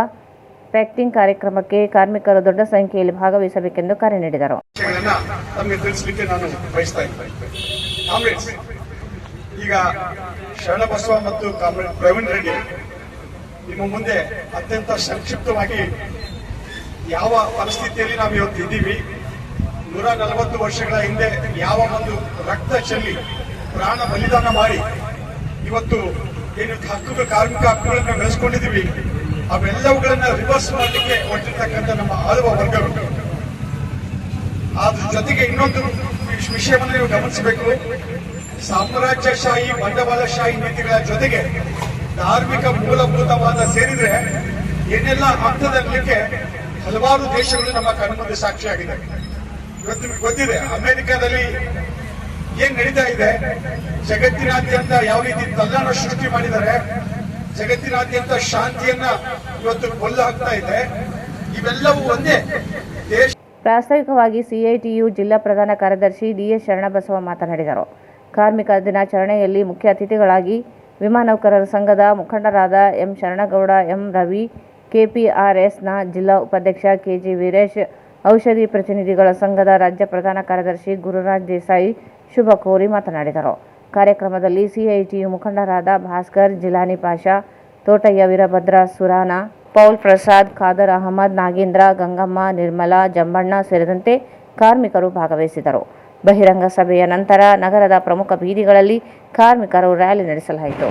ಫ್ಯಾಕ್ಟಿಂಗ್ ಕಾರ್ಯಕ್ರಮಕ್ಕೆ ಕಾರ್ಮಿಕರು ದೊಡ್ಡ ಸಂಖ್ಯೆಯಲ್ಲಿ ಭಾಗವಹಿಸಬೇಕೆಂದು ಕರೆ ನೀಡಿದರು. ತಮಗೆ ತಿಳಿಸಲಿಕ್ಕೆ ನಾನು ಬಯಸ್ತಾ ಇದ್ದೇನೆ. ಕಾಮ್ರೇಡ್ಸ್, ಈಗ ಶರಣಬಸವ ಮತ್ತು ಕಾಮ್ರೇಡ್ ಪ್ರವೀಣ್ ರೆಡ್ಡಿ ನಿಮ್ಮ ಮುಂದೆ ಅತ್ಯಂತ ಸಂಕ್ಷಿಪ್ತವಾಗಿ ಯಾವ ಪರಿಸ್ಥಿತಿಯಲ್ಲಿ ನಾವು ಇವತ್ತು ಇದ್ದೀವಿ, 140 ವರ್ಷಗಳ ಹಿಂದೆ ಯಾವ ಒಂದು ರಕ್ತ ಚೆಲ್ಲಿ ಪ್ರಾಣ ಬಲಿದಾನ ಮಾಡಿ ಇವತ್ತು ಏನು ಕಾರ್ಮಿಕ ಹಕ್ಕುಗಳನ್ನು ಬೆಳೆಸ್ಕೊಂಡಿದ್ದೀವಿ, ಅವೆಲ್ಲವುಗಳನ್ನ ರಿವರ್ಸ್ ಮಾಡಲಿಕ್ಕೆ ಹೊರಟಿರ್ತಕ್ಕಂಥ ನಮ್ಮ ಆಳುವ ವರ್ಗಗಳು. ಅದ್ರ ಜೊತೆಗೆ ಇನ್ನೊಂದು ವಿಷಯವನ್ನು ನೀವು ಗಮನಿಸಬೇಕು. ಸಾಮ್ರಾಜ್ಯಶಾಹಿ ಬಂಡವಾಳಶಾಹಿ ನೀತಿಗಳ ಜೊತೆಗೆ ಧಾರ್ಮಿಕ ಮೂಲಭೂತವಾದ ಸೇರಿದ್ರೆ ಏನೆಲ್ಲ ಆಗ್ತದಕ್ಕೆ ಹಲವಾರು ದೇಶಗಳು ನಮ್ಮ ಕಣ್ಮುಂದೆ ಸಾಕ್ಷಿಯಾಗಿದೆ. ಇವತ್ತು ನಿಮಗೆ ಗೊತ್ತಿದೆ ಅಮೆರಿಕದಲ್ಲಿ ಏನ್ ನಡೀತಾ ಇದೆ, ಜಗತ್ತಿನಾದ್ಯಂತ ಯಾವ ರೀತಿ ತಲ್ಲಣ ಸೃಷ್ಟಿ ಮಾಡಿದ್ದಾರೆ, ಜಗತ್ತಿನಾದ್ಯಂತ ಶಾಂತಿಯನ್ನ ಇವತ್ತು ಕೊಲ್ಲ ಹಾಕ್ತಾ ಇದೆ. ಇವೆಲ್ಲವೂ ಒಂದೇ ದೇಶ. ಪ್ರಾಸ್ತಾವಿಕವಾಗಿ ಸಿಐಟಿಯು ಜಿಲ್ಲಾ ಪ್ರಧಾನ ಕಾರ್ಯದರ್ಶಿ ಡಿಎಸ್ ಶರಣಬಸವ ಮಾತನಾಡಿದರು. ಕಾರ್ಮಿಕ ದಿನಾಚರಣೆಯಲ್ಲಿ ಮುಖ್ಯ ಅತಿಥಿಗಳಾಗಿ ವಿಮಾ ನೌಕರರ ಸಂಘದ ಮುಖಂಡರಾದ ಎಂ ಶರಣಗೌಡ, ಎಂ ರವಿ, ಕೆಪಿಆರ್ಎಸ್ನ ಜಿಲ್ಲಾ ಉಪಾಧ್ಯಕ್ಷ ಕೆಜಿ ವೀರೇಶ್, ಔಷಧಿ ಪ್ರತಿನಿಧಿಗಳ ಸಂಘದ ರಾಜ್ಯ ಪ್ರಧಾನ ಕಾರ್ಯದರ್ಶಿ ಗುರುರಾಜ್ ದೇಸಾಯಿ ಶುಭ ಕೋರಿ ಮಾತನಾಡಿದರು. ಕಾರ್ಯಕ್ರಮದಲ್ಲಿ ಸಿಐಟಿಯು ಮುಖಂಡರಾದ ಭಾಸ್ಕರ್, ಜಿಲಾನಿ ಪಾಷಾ, ತೋಟಯ್ಯ ವೀರಭದ್ರ, ಸುರಾನ, ಪೌಲ್ ಪ್ರಸಾದ್, ಖಾದರ್ ಅಹಮದ್, ನಾಗೇಂದ್ರ, ಗಂಗಮ್ಮ, ನಿರ್ಮಲಾ, ಜಂಬಣ್ಣ ಸೇರಿದಂತೆ ಕಾರ್ಮಿಕರು ಭಾಗವಹಿಸಿದರು. ಬಹಿರಂಗ ಸಭೆಯ ನಂತರ ನಗರದ ಪ್ರಮುಖ ಬೀದಿಗಳಲ್ಲಿ ಕಾರ್ಮಿಕರು ರ್ಯಾಲಿ ನಡೆಸಲಾಯಿತು.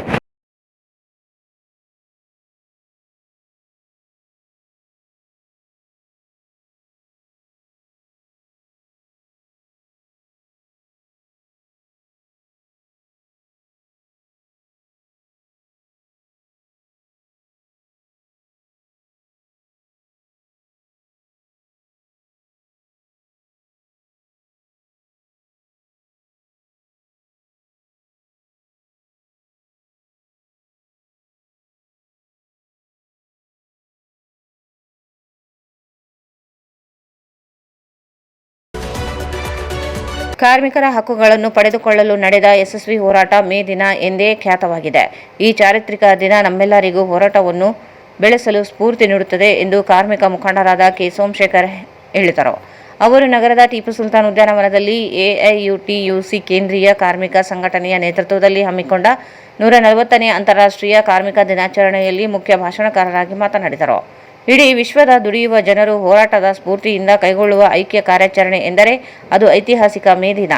ಕಾರ್ಮಿಕರ ಹಕ್ಕುಗಳನ್ನು ಪಡೆದುಕೊಳ್ಳಲು ನಡೆದ ಯಶಸ್ವಿ ಹೋರಾಟ ಮೇ ದಿನ ಎಂದೇ ಖ್ಯಾತವಾಗಿದೆ. ಈ ಚಾರಿತ್ರಿಕ ದಿನ ನಮ್ಮೆಲ್ಲರಿಗೂ ಹೋರಾಟವನ್ನು ಬೆಳೆಸಲು ಸ್ಫೂರ್ತಿ ನೀಡುತ್ತದೆ ಎಂದು ಕಾರ್ಮಿಕ ಮುಖಂಡರಾದ ಕೆ ಸೋಮಶೇಖರ್ ಹೇಳಿದರು. ಅವರು ನಗರದ ಟಿಪ್ಪು ಸುಲ್ತಾನ್ ಉದ್ಯಾನವನದಲ್ಲಿ ಎಐಯುಟಿಯುಸಿ ಕೇಂದ್ರೀಯ ಕಾರ್ಮಿಕ ಸಂಘಟನೆಯ ನೇತೃತ್ವದಲ್ಲಿ ಹಮ್ಮಿಕೊಂಡ 140ನೇ ಅಂತಾರಾಷ್ಟ್ರೀಯ ಕಾರ್ಮಿಕ ದಿನಾಚರಣೆಯಲ್ಲಿ ಮುಖ್ಯ ಭಾಷಣಕಾರರಾಗಿ ಮಾತನಾಡಿದರು. ಇಡೀ ವಿಶ್ವದ ದುಡಿಯುವ ಜನರು ಹೋರಾಟದ ಸ್ಫೂರ್ತಿಯಿಂದ ಕೈಗೊಳ್ಳುವ ಐಕ್ಯ ಕಾರ್ಯಾಚರಣೆ ಎಂದರೆ ಅದು ಐತಿಹಾಸಿಕ ಮೇ ದಿನ.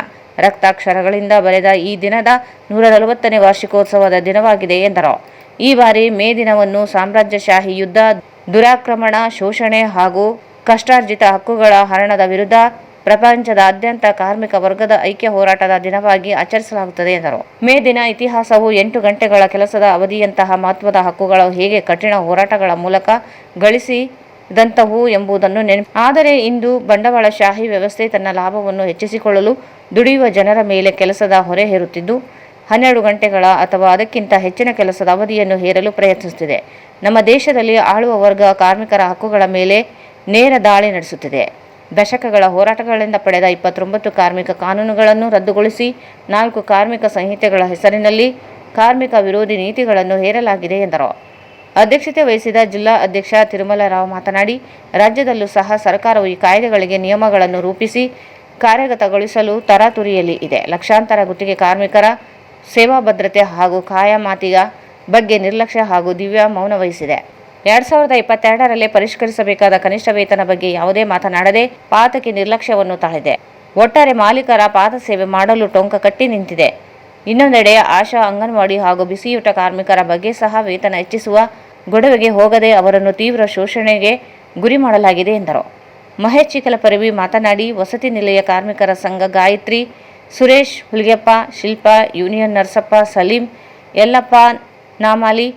ರಕ್ತಾಕ್ಷರಗಳಿಂದ ಬರೆದ ಈ ದಿನದ 140ನೇ ವಾರ್ಷಿಕೋತ್ಸವದ ದಿನವಾಗಿದೆ ಎಂದರು. ಈ ಬಾರಿ ಮೇ ದಿನವನ್ನು ಸಾಮ್ರಾಜ್ಯಶಾಹಿ ಯುದ್ಧ, ದುರಾಕ್ರಮಣ, ಶೋಷಣೆ ಹಾಗೂ ಕಷ್ಟಾರ್ಜಿತ ಹಕ್ಕುಗಳ ಹರಣದ ವಿರುದ್ಧ ಪ್ರಪಂಚದಾದ್ಯಂತ ಕಾರ್ಮಿಕ ವರ್ಗದ ಐಕ್ಯ ಹೋರಾಟದ ದಿನವಾಗಿ ಆಚರಿಸಲಾಗುತ್ತದೆ ಎಂದರು. ಮೇ ದಿನ ಇತಿಹಾಸವು 8 ಗಂಟೆಗಳ ಕೆಲಸದ ಅವಧಿಯಂತಹ ಮಹತ್ವದ ಹಕ್ಕುಗಳು ಹೇಗೆ ಕಠಿಣ ಹೋರಾಟಗಳ ಮೂಲಕ ಗಳಿಸಿದಂತವು ಎಂಬುದನ್ನು ಆದರೆ ಇಂದು ಬಂಡವಾಳಶಾಹಿ ವ್ಯವಸ್ಥೆ ತನ್ನ ಲಾಭವನ್ನು ಹೆಚ್ಚಿಸಿಕೊಳ್ಳಲು ದುಡಿಯುವ ಜನರ ಮೇಲೆ ಕೆಲಸದ ಹೊರೆ ಹೇರುತ್ತಿದ್ದು 12 ಗಂಟೆಗಳ ಅಥವಾ ಅದಕ್ಕಿಂತ ಹೆಚ್ಚಿನ ಕೆಲಸದ ಅವಧಿಯನ್ನು ಹೇರಲು ಪ್ರಯತ್ನಿಸುತ್ತಿದೆ. ನಮ್ಮ ದೇಶದಲ್ಲಿ ಆಳುವ ವರ್ಗ ಕಾರ್ಮಿಕರ ಹಕ್ಕುಗಳ ಮೇಲೆ ನೇರ ದಾಳಿ ನಡೆಸುತ್ತಿದೆ. ದಶಕಗಳ ಹೋರಾಟಗಳಿಂದ ಪಡೆದ 29 ಕಾರ್ಮಿಕ ಕಾನೂನುಗಳನ್ನು ರದ್ದುಗೊಳಿಸಿ 4 ಕಾರ್ಮಿಕ ಸಂಹಿತೆಗಳ ಹೆಸರಿನಲ್ಲಿ ಕಾರ್ಮಿಕ ವಿರೋಧಿ ನೀತಿಗಳನ್ನು ಹೇರಲಾಗಿದೆ ಎಂದರು. ಅಧ್ಯಕ್ಷತೆ ವಹಿಸಿದ ಜಿಲ್ಲಾ ಅಧ್ಯಕ್ಷ ತಿರುಮಲರಾವ್ ಮಾತನಾಡಿ, ರಾಜ್ಯದಲ್ಲೂ ಸಹ ಸರ್ಕಾರವು ಈ ಕಾಯ್ದೆಗಳಿಗೆ ನಿಯಮಗಳನ್ನು ರೂಪಿಸಿ ಕಾರ್ಯಗತಗೊಳಿಸಲು ತರಾತುರಿಯಲ್ಲಿ ಇದೆ. ಲಕ್ಷಾಂತರ ಗುತ್ತಿಗೆ ಕಾರ್ಮಿಕರ ಸೇವಾ ಭದ್ರತೆ ಹಾಗೂ ಕಾಯಮಾತಿಗ ಬಗ್ಗೆ ನಿರ್ಲಕ್ಷ್ಯ ಹಾಗೂ ದಿವ್ಯ ಮೌನ ವಹಿಸಿದೆ. 2022ರಲ್ಲೇ ಪರಿಷ್ಕರಿಸಬೇಕಾದ ಕನಿಷ್ಠ ವೇತನ ಬಗ್ಗೆ ಯಾವುದೇ ಮಾತನಾಡದೆ ಪಾತಕಿ ನಿರ್ಲಕ್ಷ್ಯವನ್ನು ತಾಳಿದೆ. ಒಟ್ಟಾರೆ ಮಾಲೀಕರ ಪಾದ ಸೇವೆ ಮಾಡಲು ಟೊಂಕ ಕಟ್ಟಿ ನಿಂತಿದೆ. ಇನ್ನೊಂದೆಡೆ ಆಶಾ, ಅಂಗನವಾಡಿ ಹಾಗೂ ಬಿಸಿಯೂಟ ಕಾರ್ಮಿಕರ ಬಗ್ಗೆ ಸಹ ವೇತನ ಹೆಚ್ಚಿಸುವ ಗೊಡವೆಗೆ ಹೋಗದೆ ಅವರನ್ನು ತೀವ್ರ ಶೋಷಣೆಗೆ ಗುರಿ ಮಾಡಲಾಗಿದೆ ಎಂದರು. ಮಹೇಶ್ ಚಿಕಲಪರವಿ ಮಾತನಾಡಿ, ವಸತಿ ನಿಲಯ ಕಾರ್ಮಿಕರ ಸಂಘ ಗಾಯತ್ರಿ, ಸುರೇಶ್ ಹುಲಿಗೆಪ್ಪ, ಶಿಲ್ಪಾ, ಯೂನಿಯನ್ ನರ್ಸಪ್ಪ, ಸಲೀಂ, ಯಲ್ಲಪ್ಪ, ನಾಮಾಲಿ,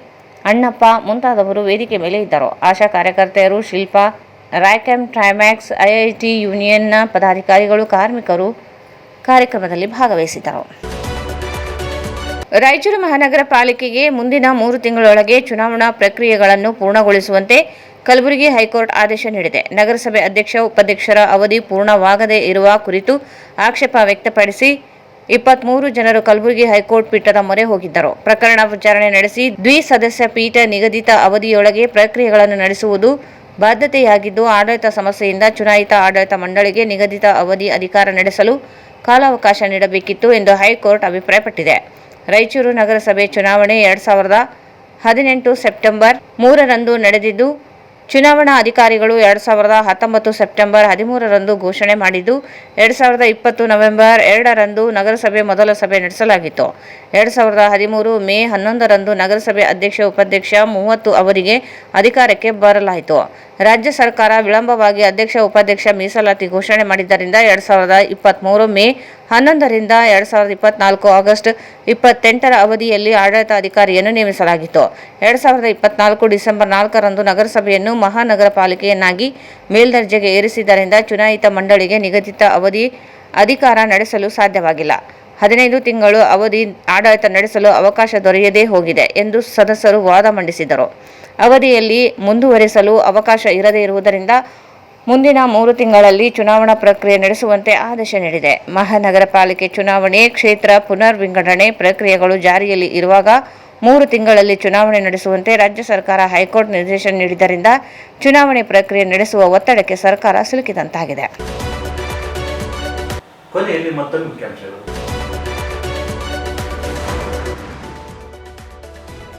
ಅಣ್ಣಪ್ಪ ಮುಂತಾದವರು ವೇದಿಕೆ ಮೇಲೆ ಇದ್ದರು. ಆಶಾ ಕಾರ್ಯಕರ್ತೆಯರು ಶಿಲ್ಪಾ, ರಾಯ್ಕೆಮ್, ಟ್ರೈಮ್ಯಾಕ್ಸ್, ಐಐಟಿ ಯೂನಿಯನ್ನ ಪದಾಧಿಕಾರಿಗಳು, ಕಾರ್ಮಿಕರು ಕಾರ್ಯಕ್ರಮದಲ್ಲಿ ಭಾಗವಹಿಸಿದ್ದರು. ರಾಯಚೂರು ಮಹಾನಗರ ಪಾಲಿಕೆಗೆ ಮುಂದಿನ 3 ತಿಂಗಳೊಳಗೆ ಚುನಾವಣಾ ಪ್ರಕ್ರಿಯೆಗಳನ್ನು ಪೂರ್ಣಗೊಳಿಸುವಂತೆ ಕಲಬುರಗಿ ಹೈಕೋರ್ಟ್ ಆದೇಶ ನೀಡಿದೆ. ನಗರಸಭೆ ಅಧ್ಯಕ್ಷ, ಉಪಾಧ್ಯಕ್ಷರ ಅವಧಿ ಪೂರ್ಣವಾಗದೇ ಇರುವ ಕುರಿತು ಆಕ್ಷೇಪ ವ್ಯಕ್ತಪಡಿಸಿ 23 ಜನರು ಕಲಬುರಗಿ ಹೈಕೋರ್ಟ್ ಪೀಠದ ಮೊರೆ ಹೋಗಿದ್ದರು. ಪ್ರಕರಣ ವಿಚಾರಣೆ ನಡೆಸಿ ದ್ವಿಸದಸ್ಯ ಪೀಠ ನಿಗದಿತ ಅವಧಿಯೊಳಗೆ ಪ್ರಕ್ರಿಯೆಗಳನ್ನು ನಡೆಸುವುದು ಬಾಧ್ಯತೆಯಾಗಿದ್ದು, ಆಡಳಿತ ಸಮಸ್ಯೆಯಿಂದ ಚುನಾಯಿತ ಆಡಳಿತ ಮಂಡಳಿಗೆ ನಿಗದಿತ ಅವಧಿ ಅಧಿಕಾರ ನಡೆಸಲು ಕಾಲಾವಕಾಶ ನೀಡಬೇಕಿತ್ತು ಎಂದು ಹೈಕೋರ್ಟ್ ಅಭಿಪ್ರಾಯಪಟ್ಟಿದೆ. ರಾಯಚೂರು ನಗರಸಭೆ ಚುನಾವಣೆ 2018 ಸೆಪ್ಟೆಂಬರ್ 3ರಂದು ನಡೆದಿದ್ದು, ಚುನಾವಣಾ ಅಧಿಕಾರಿಗಳು 2019 ಸೆಪ್ಟೆಂಬರ್ 13ರಂದು ಘೋಷಣೆ ಮಾಡಿದ್ದು, 2020 ನವೆಂಬರ್ 2ರಂದು ನಗರಸಭೆ ಮೊದಲ ಸಭೆ ನಡೆಸಲಾಗಿತ್ತು. 2013 ಮೇ 11ರಂದು ನಗರಸಭೆ ಅಧ್ಯಕ್ಷ, ಉಪಾಧ್ಯಕ್ಷ 30 ಅವರಿಗೆ ಅಧಿಕಾರಕ್ಕೆ ಬರಲಾಯಿತು. ರಾಜ್ಯ ಸರ್ಕಾರ ವಿಳಂಬವಾಗಿ ಅಧ್ಯಕ್ಷ, ಉಪಾಧ್ಯಕ್ಷ ಮೀಸಲಾತಿ ಘೋಷಣೆ ಮಾಡಿದ್ದರಿಂದ 2023 ಮೇ 11ರಿಂದ 2024 ಆಗಸ್ಟ್ 28ರ ಅವಧಿಯಲ್ಲಿ ಆಡಳಿತಾಧಿಕಾರಿಯನ್ನು ನೇಮಿಸಲಾಗಿತ್ತು. 2024 ಡಿಸೆಂಬರ್ 4ರಂದು ನಗರಸಭೆಯನ್ನು ಮಹಾನಗರ ಪಾಲಿಕೆಯನ್ನಾಗಿ ಮೇಲ್ದರ್ಜೆಗೆ ಏರಿಸಿದ್ದರಿಂದ ಚುನಾಯಿತ ಮಂಡಳಿಗೆ ನಿಗದಿತ ಅವಧಿ ಅಧಿಕಾರ ನಡೆಸಲು ಸಾಧ್ಯವಾಗಿಲ್ಲ. 15 ತಿಂಗಳು ಅವಧಿ ಆಡಳಿತ ನಡೆಸಲು ಅವಕಾಶ ದೊರೆಯದೇ ಹೋಗಿದೆ ಎಂದು ಸದಸ್ಯರು ವಾದ ಮಂಡಿಸಿದರು. ಅವಧಿಯಲ್ಲಿ ಮುಂದುವರಿಸಲು ಅವಕಾಶ ಇರದೇ ಇರುವುದರಿಂದ ಮುಂದಿನ 3 ತಿಂಗಳಲ್ಲಿ ಚುನಾವಣಾ ಪ್ರಕ್ರಿಯೆ ನಡೆಸುವಂತೆ ಆದೇಶ ನೀಡಿದೆ. ಮಹಾನಗರ ಪಾಲಿಕೆ ಚುನಾವಣೆ, ಕ್ಷೇತ್ರ ಪುನರ್ ವಿಂಗಡಣೆ ಪ್ರಕ್ರಿಯೆಗಳು ಜಾರಿಯಲ್ಲಿ ಇರುವಾಗ 3 ತಿಂಗಳಲ್ಲಿ ಚುನಾವಣೆ ನಡೆಸುವಂತೆ ರಾಜ್ಯ ಸರ್ಕಾರ ಹೈಕೋರ್ಟ್ ನಿರ್ದೇಶನ ನೀಡಿದ್ದರಿಂದ ಚುನಾವಣೆ ಪ್ರಕ್ರಿಯೆ ನಡೆಸುವ ಒತ್ತಡಕ್ಕೆ ಸರ್ಕಾರ ಸಿಲುಕಿದಂತಾಗಿದೆ. ಕೊನೆಯಲ್ಲಿ ಮತ್ತೊಂದು ಮುಖ್ಯಾಂಶಗಳು.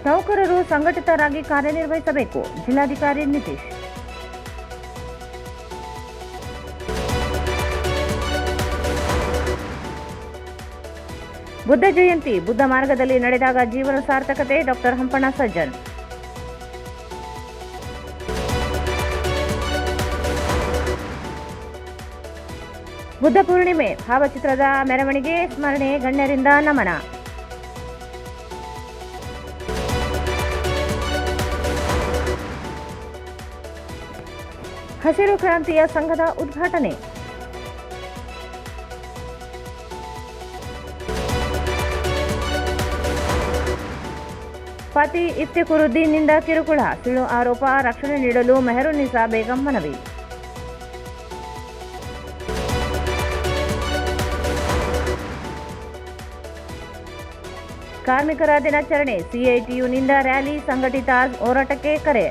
ನೌಕರರು ಸಂಘಟಿತರಾಗಿ ಕಾರ್ಯನಿರ್ವಹಿಸಬೇಕು. ಜಿಲ್ಲಾಧಿಕಾರಿ ನಿತೀಶ್. ಬುದ್ಧ ಜಯಂತಿ, ಬುದ್ಧ ಮಾರ್ಗದಲ್ಲಿ ನಡೆದಾಗ ಜೀವನ ಸಾರ್ಥಕತೆ. ಡಾಕ್ಟರ್ ಹಂಪಣ್ಣ ಸಜ್ಜನ್. ಬುದ್ಧ ಪೂರ್ಣಿಮೆ, ಭಾವಚಿತ್ರದ ಮೆರವಣಿಗೆ, ಸ್ಮರಣೆ, ಗಣ್ಯರಿಂದ ನಮನ. ಹಸಿರು ಕ್ರಾಂತಿಯ ಸಂಘದ ಉದ್ಘಾಟನೆ. ಪತಿ ಇಫ್ತಿಖರುದ್ದೀನ್ನಿಂದ ಕಿರುಕುಳ, ಸುಳ್ಳು ಆರೋಪ, ರಕ್ಷಣೆ ನೀಡಲು ಮೆಹರುನ್ನಿಸಾ ಬೇಗಂ ಮನವಿ. ಕಾರ್ಮಿಕರ ದಿನಾಚರಣೆ, ಸಿಐಟಿಯುನಿಂದ ರ್ಯಾಲಿ, ಸಂಘಟಿತ ಹೋರಾಟಕ್ಕೆ ಕರೆ.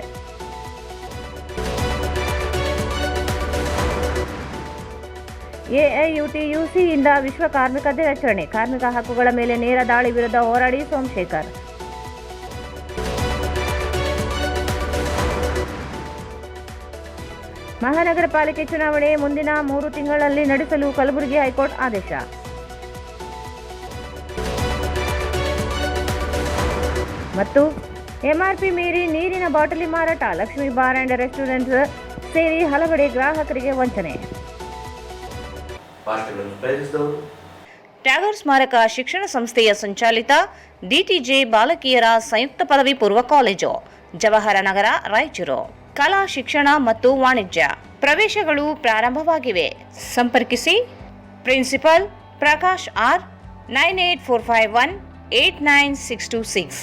ಎಐಯುಟಿಯುಸಿಯಿಂದ ವಿಶ್ವ ಕಾರ್ಮಿಕ ದಿನಾಚರಣೆ, ಕಾರ್ಮಿಕ ಹಕ್ಕುಗಳ ಮೇಲೆ ನೇರ ದಾಳಿ ವಿರುದ್ಧ ಹೋರಾಡಿ ಸೋಮಶೇಖರ್. ಮಹಾನಗರ ಪಾಲಿಕೆ ಚುನಾವಣೆ ಮುಂದಿನ 3 ತಿಂಗಳಲ್ಲಿ ನಡೆಸಲು ಕಲಬುರಗಿ ಹೈಕೋರ್ಟ್ ಆದೇಶ. ಮತ್ತು ಎಂಆರ್ಪಿ ಮೀರಿ ನೀರಿನ ಬಾಟಲಿ ಮಾರಾಟ, ಲಕ್ಷ್ಮೀ ಬಾರ್ ಅಂಡ್ ರೆಸ್ಟೋರೆಂಟ್ ಸೇರಿ ಹಲವೆಡೆ ಗ್ರಾಹಕರಿಗೆ ವಂಚನೆ. ಟ್ಯಾಗರ್ ಸ್ಮಾರಕ ಶಿಕ್ಷಣ ಸಂಸ್ಥೆಯ ಸಂಚಾಲಿತ ಡಿಟಿಜೆ ಬಾಲಕಿಯರ ಸಂಯುಕ್ತ ಪದವಿ ಪೂರ್ವ ಕಾಲೇಜು, ಜವಾಹರ ನಗರ, ರಾಯಚೂರು. ಕಲಾ ಶಿಕ್ಷಣ ಮತ್ತು ವಾಣಿಜ್ಯ ಪ್ರವೇಶಗಳು ಪ್ರಾರಂಭವಾಗಿವೆ. ಸಂಪರ್ಕಿಸಿ principal Prakash R 9845189626.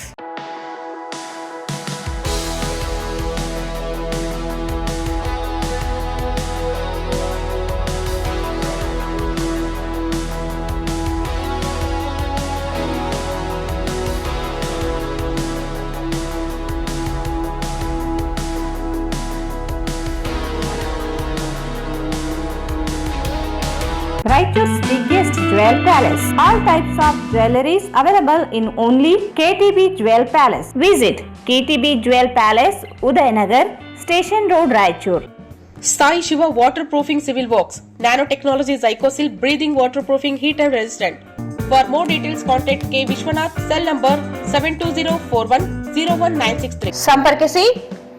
Raichur's biggest jewel palace. All types of jewelries available in only KTB Jewel Palace. Visit KTB Jewel Palace, Udayanagar, Station Road, Raichur. Sai Shiva Waterproofing Civil Works, Nanotechnology Zycosil Breathing Waterproofing Heat and Resistant. For more details, contact K. Vishwanath, cell number 72041019663. ಸಂಪರ್ಕಿಸಿ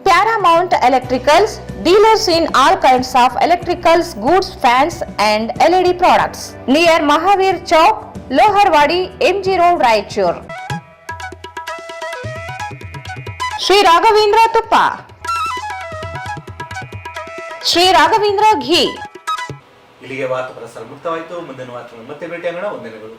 Paramount Electricals, dealers in all kinds of electricals, goods, fans and LED products. Near Mahavir Chowk, Loharwadi, MG Road, Raichur. Sri Raghavendra Tuppa, Sri Raghavendra Ghee. ಇಲ್ಲಿಗೆ ವಾರ್ತಾ ಪ್ರಸಾರ ಮುಕ್ತವಾಯಿತು. ಮುಂದಿನ ವಾರ್ತೆಗಳು ಮತ್ತೆ ಭೇಟಿಯಾಗೋಣ. ವಂದನೆಗಳು.